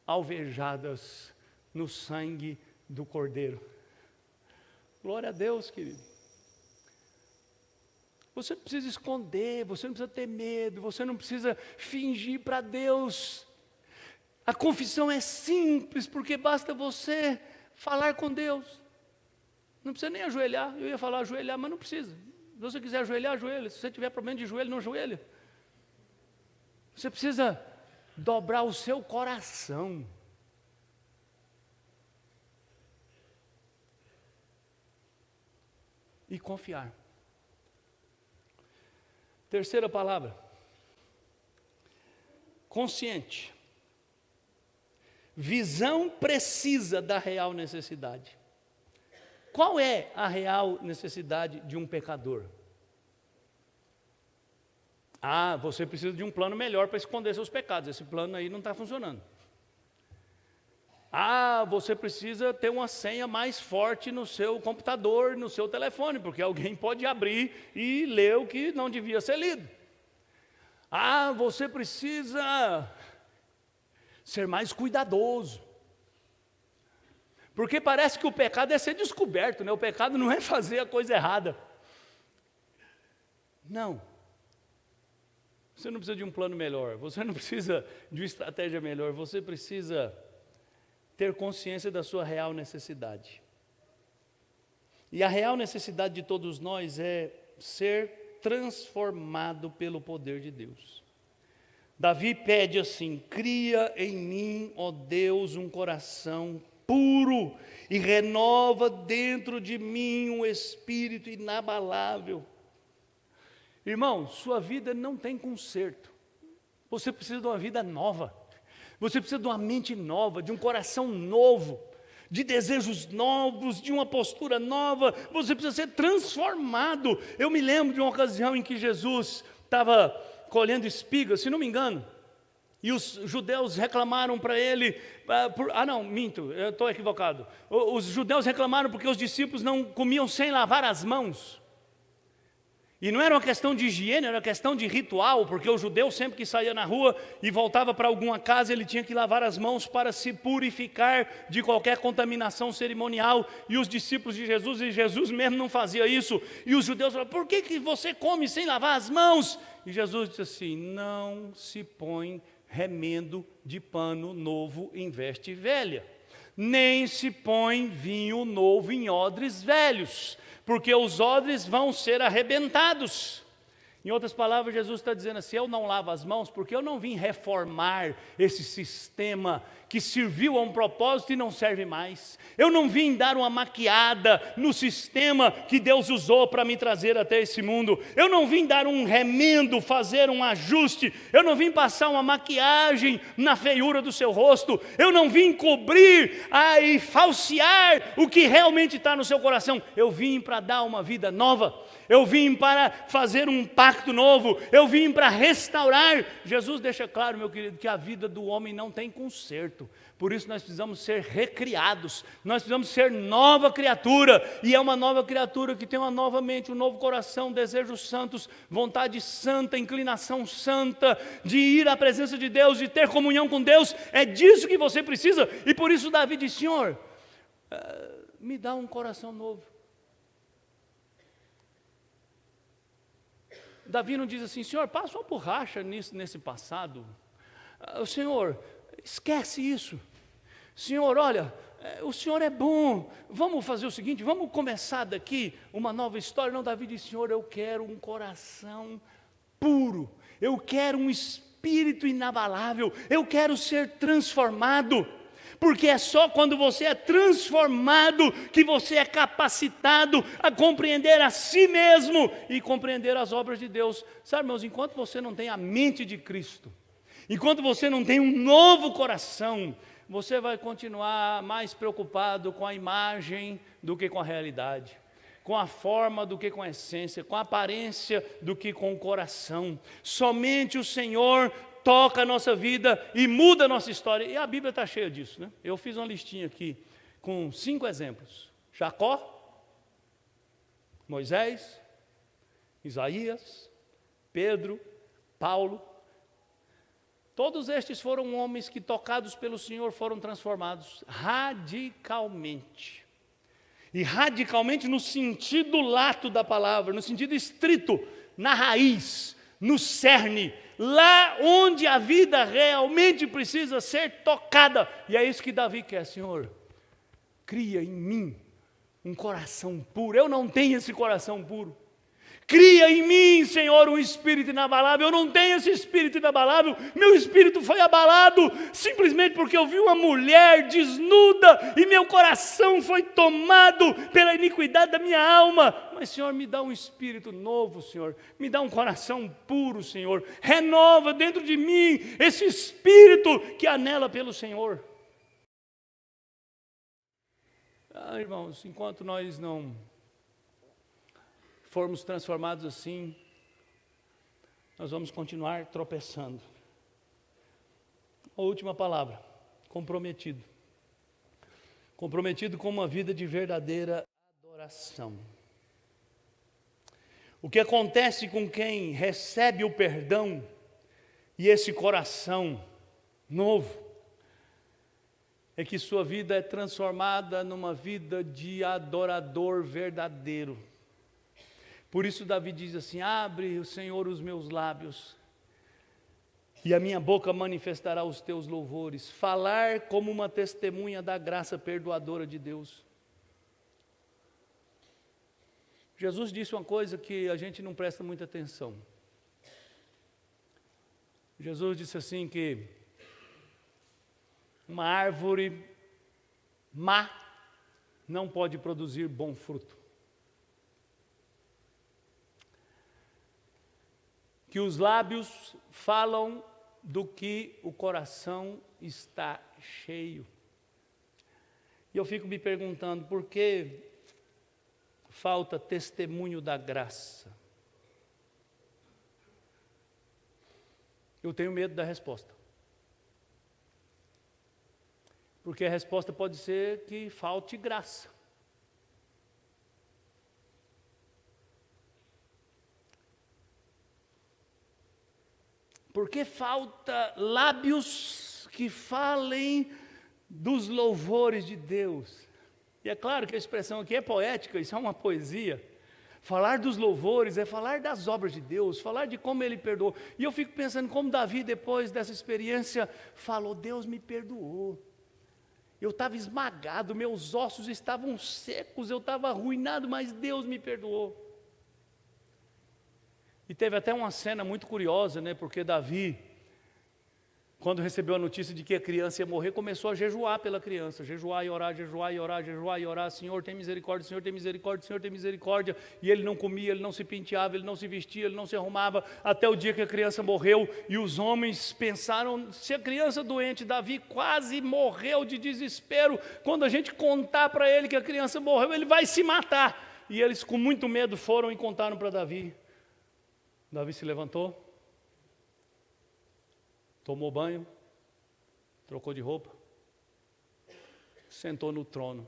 alvejadas no sangue do Cordeiro. Glória a Deus, querido. Você não precisa esconder, você não precisa ter medo, você não precisa fingir para Deus. A confissão é simples, porque basta você falar com Deus. Não precisa nem ajoelhar. Eu ia falar ajoelhar, mas não precisa. Se você quiser ajoelhar, ajoelha. Se você tiver problema de joelho, não ajoelha. Você precisa dobrar o seu coração. E confiar. Terceira palavra. Consciente. Visão precisa da real necessidade. Qual é a real necessidade de um pecador? Você precisa de um plano melhor para esconder seus pecados. Esse plano aí não está funcionando. Você precisa ter uma senha mais forte no seu computador, no seu telefone, porque alguém pode abrir e ler o que não devia ser lido. Você precisa ser mais cuidadoso. Porque parece que o pecado é ser descoberto, né? O pecado não é fazer a coisa errada. Não. Você não precisa de um plano melhor, você não precisa de uma estratégia melhor, você precisa ter consciência da sua real necessidade. E a real necessidade de todos nós é ser transformado pelo poder de Deus. Davi pede assim: cria em mim, ó Deus, um coração puro e renova dentro de mim um espírito inabalável. Irmão, sua vida não tem conserto. Você precisa de uma vida nova. Você precisa de uma mente nova, de um coração novo, de desejos novos, de uma postura nova. Você precisa ser transformado. Eu me lembro de uma ocasião em que Jesus estava colhendo espigas, se não me engano, e os judeus reclamaram para ele, eu estou equivocado. Os judeus reclamaram porque os discípulos não comiam sem lavar as mãos. E não era uma questão de higiene, era uma questão de ritual, porque o judeu sempre que saía na rua e voltava para alguma casa, ele tinha que lavar as mãos para se purificar de qualquer contaminação cerimonial. E os discípulos de Jesus, e Jesus mesmo não fazia isso. E os judeus falaram: por que você come sem lavar as mãos? E Jesus disse assim: não se põe remendo de pano novo em veste velha, nem se põe vinho novo em odres velhos, porque os odres vão ser arrebentados. Em outras palavras, Jesus está dizendo assim: eu não lavo as mãos porque eu não vim reformar esse sistema que serviu a um propósito e não serve mais. Eu não vim dar uma maquiada no sistema que Deus usou para me trazer até esse mundo. Eu não vim dar um remendo, fazer um ajuste. Eu não vim passar uma maquiagem na feiura do seu rosto. Eu não vim cobrir e falsear o que realmente está no seu coração. Eu vim para dar uma vida nova. Eu vim para fazer um pacto novo. Eu vim para restaurar. Jesus deixa claro, meu querido, que a vida do homem não tem conserto. Por isso nós precisamos ser recriados. Nós precisamos ser nova criatura. E é uma nova criatura que tem uma nova mente, um novo coração, desejos santos, vontade santa, inclinação santa, de ir à presença de Deus, de ter comunhão com Deus. É disso que você precisa. E por isso Davi disse: Senhor, me dá um coração novo. Davi não diz assim: Senhor, passa uma borracha nesse passado. Senhor, esquece isso. Senhor, olha, o Senhor é bom. Vamos fazer o seguinte, vamos começar daqui uma nova história. Não, Davi diz: Senhor, eu quero um coração puro. Eu quero um espírito inabalável. Eu quero ser transformado. Porque é só quando você é transformado que você é capacitado a compreender a si mesmo e compreender as obras de Deus. Sabe, irmãos, enquanto você não tem a mente de Cristo, enquanto você não tem um novo coração, você vai continuar mais preocupado com a imagem do que com a realidade, com a forma do que com a essência, com a aparência do que com o coração. Somente o Senhor toca a nossa vida e muda a nossa história. E a Bíblia está cheia disso, né? Eu fiz uma listinha aqui com 5 exemplos: Jacó, Moisés, Isaías, Pedro, Paulo. Todos estes foram homens que, tocados pelo Senhor, foram transformados radicalmente. E radicalmente no sentido lato da palavra, no sentido estrito, na raiz, no cerne, lá onde a vida realmente precisa ser tocada. E é isso que Davi quer: Senhor, cria em mim um coração puro. Eu não tenho esse coração puro. Cria em mim, Senhor, um espírito inabalável. Eu não tenho esse espírito inabalável. Meu espírito foi abalado simplesmente porque eu vi uma mulher desnuda e meu coração foi tomado pela iniquidade da minha alma. Mas, Senhor, me dá um espírito novo, Senhor. Me dá um coração puro, Senhor. Renova dentro de mim esse espírito que anela pelo Senhor. Irmãos, enquanto nós não formos transformados assim, nós vamos continuar tropeçando. A última palavra: comprometido. Comprometido com uma vida de verdadeira adoração. O que acontece com quem recebe o perdão e esse coração novo é que sua vida é transformada numa vida de adorador verdadeiro. Por isso Davi diz assim: abre, Senhor, os meus lábios, e a minha boca manifestará os teus louvores. Falar como uma testemunha da graça perdoadora de Deus. Jesus disse uma coisa que a gente não presta muita atenção. Jesus disse assim que uma árvore má não pode produzir bom fruto. Que os lábios falam do que o coração está cheio. E eu fico me perguntando, por que falta testemunho da graça? Eu tenho medo da resposta. Porque a resposta pode ser que falte graça. Porque falta lábios que falem dos louvores de Deus. E é claro que a expressão aqui é poética, isso é uma poesia. Falar dos louvores é falar das obras de Deus, falar de como Ele perdoou. E eu fico pensando como Davi, depois dessa experiência, falou: Deus me perdoou. Eu estava esmagado, meus ossos estavam secos, eu estava arruinado, mas Deus me perdoou. E teve até uma cena muito curiosa, né? Porque Davi, quando recebeu a notícia de que a criança ia morrer, começou a jejuar pela criança. Jejuar e orar, jejuar e orar, jejuar e orar. Senhor, tem misericórdia, Senhor, tem misericórdia, Senhor, tem misericórdia. E ele não comia, ele não se penteava, ele não se vestia, ele não se arrumava, até o dia que a criança morreu. E os homens pensaram, se a criança doente, Davi quase morreu de desespero. Quando a gente contar para ele que a criança morreu, ele vai se matar. E eles, com muito medo, foram e contaram para Davi. Davi se levantou, tomou banho, trocou de roupa, sentou no trono.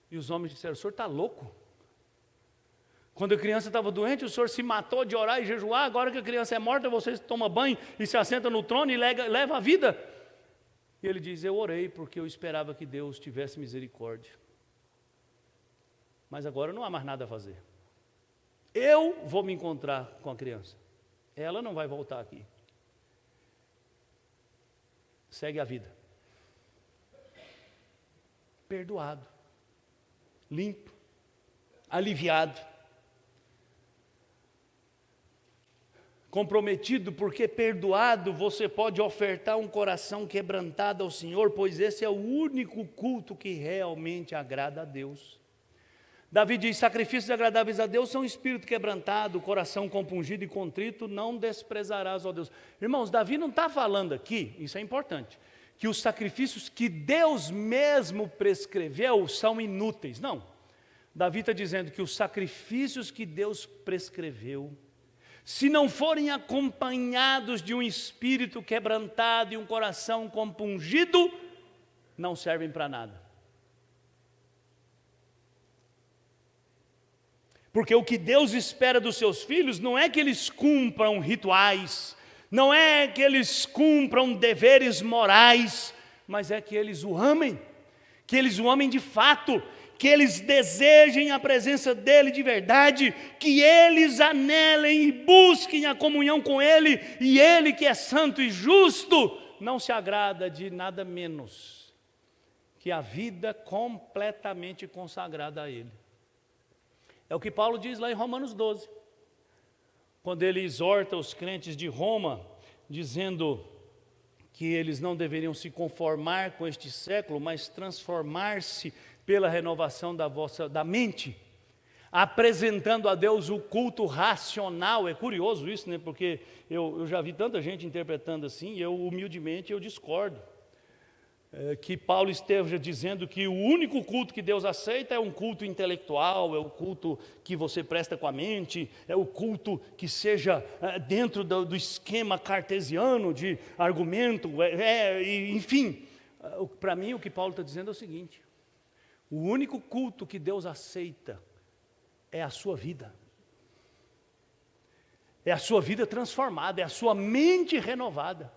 E os homens disseram: o senhor está louco? Quando a criança estava doente, o senhor se matou de orar e jejuar. Agora que a criança é morta, você toma banho e se assenta no trono e leva a vida. E ele diz: eu orei porque eu esperava que Deus tivesse misericórdia. Mas agora não há mais nada a fazer. Eu vou me encontrar com a criança. Ela não vai voltar aqui. Segue a vida. Perdoado. Limpo. Aliviado. Comprometido, porque perdoado você pode ofertar um coração quebrantado ao Senhor, pois esse é o único culto que realmente agrada a Deus. Davi diz: sacrifícios agradáveis a Deus são espírito quebrantado, coração compungido e contrito, não desprezarás, ó Deus. Irmãos, Davi não está falando aqui, isso é importante, que os sacrifícios que Deus mesmo prescreveu são inúteis. Não. Davi está dizendo que os sacrifícios que Deus prescreveu, se não forem acompanhados de um espírito quebrantado e um coração compungido, não servem para nada. Porque o que Deus espera dos seus filhos não é que eles cumpram rituais, não é que eles cumpram deveres morais, mas é que eles o amem de fato, que eles desejem a presença dEle de verdade, que eles anelem e busquem a comunhão com Ele, e Ele, que é santo e justo, não se agrada de nada menos que a vida completamente consagrada a Ele. É o que Paulo diz lá em Romanos 12, quando ele exorta os crentes de Roma, dizendo que eles não deveriam se conformar com este século, mas transformar-se pela renovação da mente, apresentando a Deus o culto racional. É curioso isso, né? Porque eu já vi tanta gente interpretando assim, e humildemente eu discordo. Que Paulo esteja dizendo que o único culto que Deus aceita é um culto intelectual, é o culto que você presta com a mente, é o culto que seja dentro do esquema cartesiano de argumento, enfim. Para mim o que Paulo está dizendo é o seguinte: o único culto que Deus aceita é a sua vida. É a sua vida transformada, é a sua mente renovada.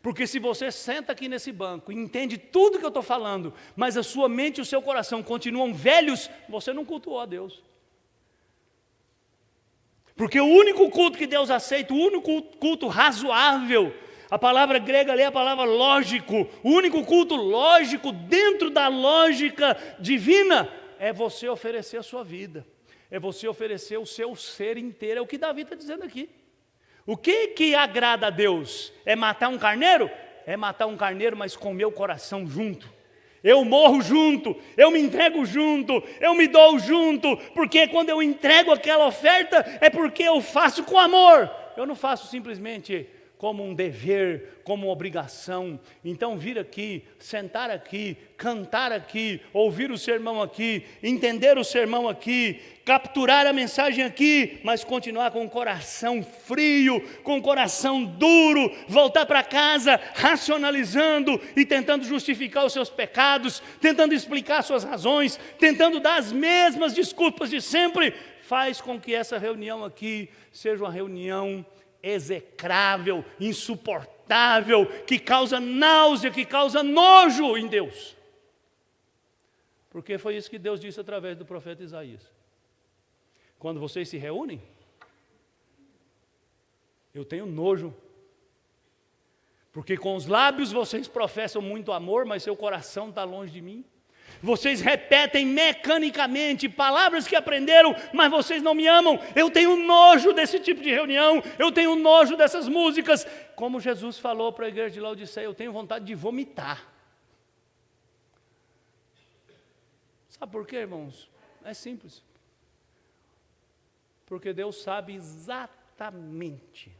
Porque se você senta aqui nesse banco e entende tudo que eu estou falando, mas a sua mente e o seu coração continuam velhos, você não cultuou a Deus. Porque o único culto que Deus aceita, o único culto razoável, a palavra grega ali é a palavra lógico, o único culto lógico dentro da lógica divina é você oferecer a sua vida, é você oferecer o seu ser inteiro, é o que Davi está dizendo aqui. O que agrada a Deus? É matar um carneiro? É matar um carneiro, mas com o meu coração junto. Eu morro junto, eu me entrego junto, eu me dou junto, porque quando eu entrego aquela oferta, é porque eu faço com amor. Eu não faço simplesmente como um dever, como uma obrigação. Então vir aqui, sentar aqui, cantar aqui, ouvir o sermão aqui, entender o sermão aqui, capturar a mensagem aqui, mas continuar com o coração frio, com o coração duro, voltar para casa racionalizando e tentando justificar os seus pecados, tentando explicar suas razões, tentando dar as mesmas desculpas de sempre, faz com que essa reunião aqui seja uma reunião execrável, insuportável, que causa náusea, que causa nojo em Deus. Porque foi isso que Deus disse através do profeta Isaías. Quando vocês se reúnem, eu tenho nojo. Porque com os lábios vocês professam muito amor, mas seu coração está longe de mim. Vocês repetem mecanicamente palavras que aprenderam, mas vocês não me amam. Eu tenho nojo desse tipo de reunião, eu tenho nojo dessas músicas. Como Jesus falou para a igreja de Laodiceia, eu tenho vontade de vomitar. Sabe por quê, irmãos? É simples. Porque Deus sabe exatamente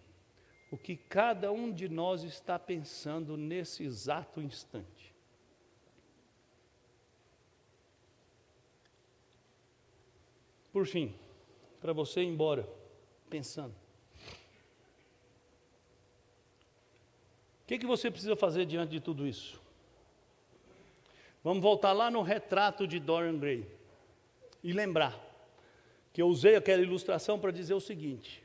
o que cada um de nós está pensando nesse exato instante. Por fim, para você ir embora pensando, o que você precisa fazer diante de tudo isso? Vamos voltar lá no retrato de Dorian Gray e lembrar que eu usei aquela ilustração para dizer o seguinte: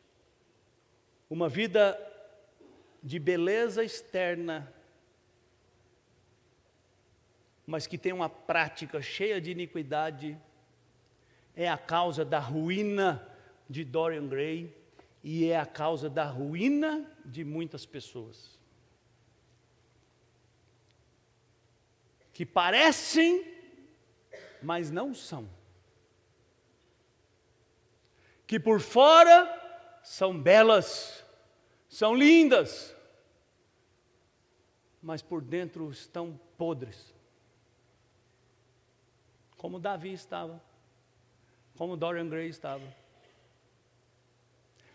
uma vida de beleza externa, mas que tem uma prática cheia de iniquidade, é a causa da ruína de Dorian Gray e é a causa da ruína de muitas pessoas. Que parecem, mas não são. Que por fora são belas, são lindas, mas por dentro estão podres. Como Davi estava. Como Dorian Gray estava.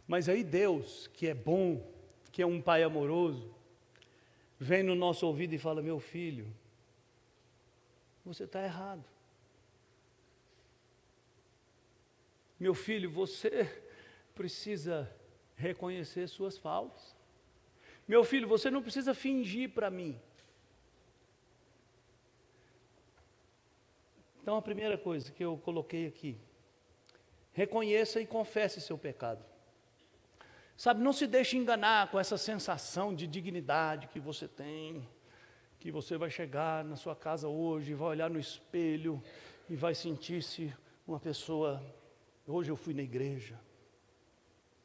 Mas aí Deus, que é bom, que é um pai amoroso, vem no nosso ouvido e fala: meu filho, você está errado. Meu filho, você precisa reconhecer suas faltas. Meu filho, você não precisa fingir para mim. Então a primeira coisa que eu coloquei aqui: reconheça e confesse seu pecado. Sabe, não se deixe enganar com essa sensação de dignidade que você tem, que você vai chegar na sua casa hoje, vai olhar no espelho e vai sentir-se uma pessoa. Hoje eu fui na igreja,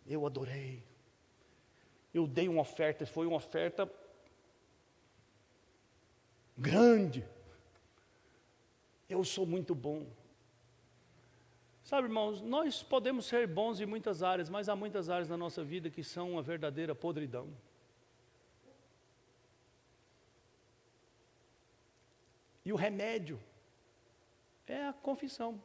eu adorei, eu dei uma oferta, foi uma oferta grande, eu sou muito bom. Sabe, irmãos, nós podemos ser bons em muitas áreas, mas há muitas áreas na nossa vida que são uma verdadeira podridão. E o remédio é a confissão.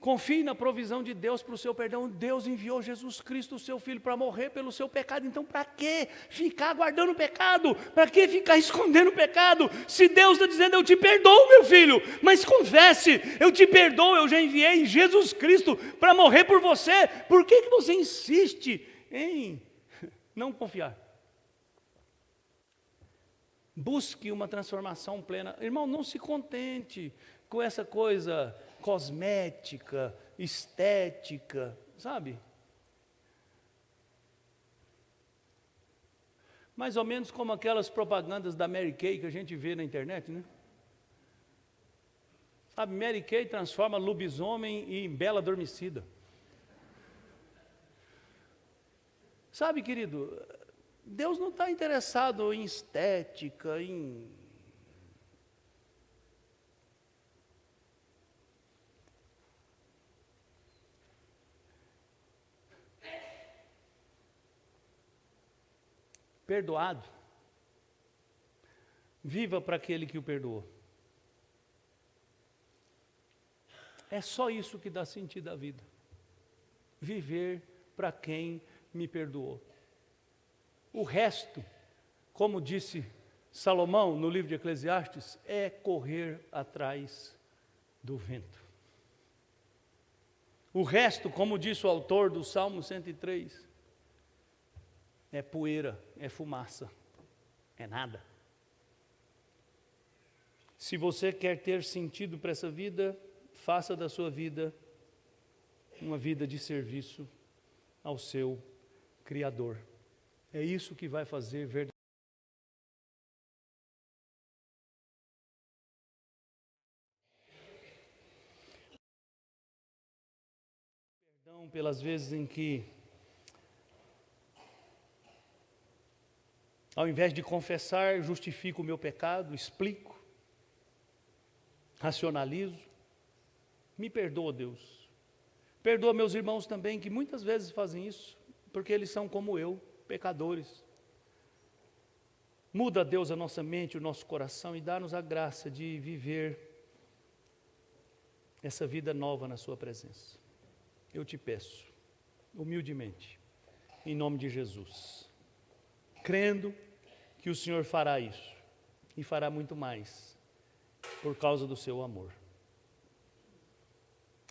Confie na provisão de Deus para o seu perdão. Deus enviou Jesus Cristo, o seu Filho, para morrer pelo seu pecado. Então, para que ficar guardando o pecado? Para que ficar escondendo o pecado? Se Deus está dizendo: eu te perdoo, meu filho, mas confesse, eu te perdoo, eu já enviei Jesus Cristo para morrer por você. Por que você insiste em não confiar? Busque uma transformação plena. Irmão, não se contente com essa coisa cosmética, estética, sabe? Mais ou menos como aquelas propagandas da Mary Kay que a gente vê na internet, né? Sabe, Mary Kay transforma lobisomem em bela adormecida. Sabe, querido, Deus não está interessado em estética, em... perdoado, viva para aquele que o perdoou. É só isso que dá sentido à vida. Viver para quem me perdoou. O resto, como disse Salomão no livro de Eclesiastes, é correr atrás do vento. O resto, como disse o autor do Salmo 103, é poeira, é fumaça, é nada. Se você quer ter sentido para essa vida, faça da sua vida uma vida de serviço ao seu Criador. É isso que vai fazer verdadeiramente. Perdão pelas vezes em que, ao invés de confessar, justifico o meu pecado, explico, racionalizo. Me perdoa, Deus. Perdoa meus irmãos também, que muitas vezes fazem isso, porque eles são como eu, pecadores. Muda, Deus, a nossa mente, o nosso coração e dá-nos a graça de viver essa vida nova na sua presença. Eu te peço, humildemente, em nome de Jesus, crendo que o Senhor fará isso e fará muito mais, por causa do seu amor.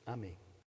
Amém.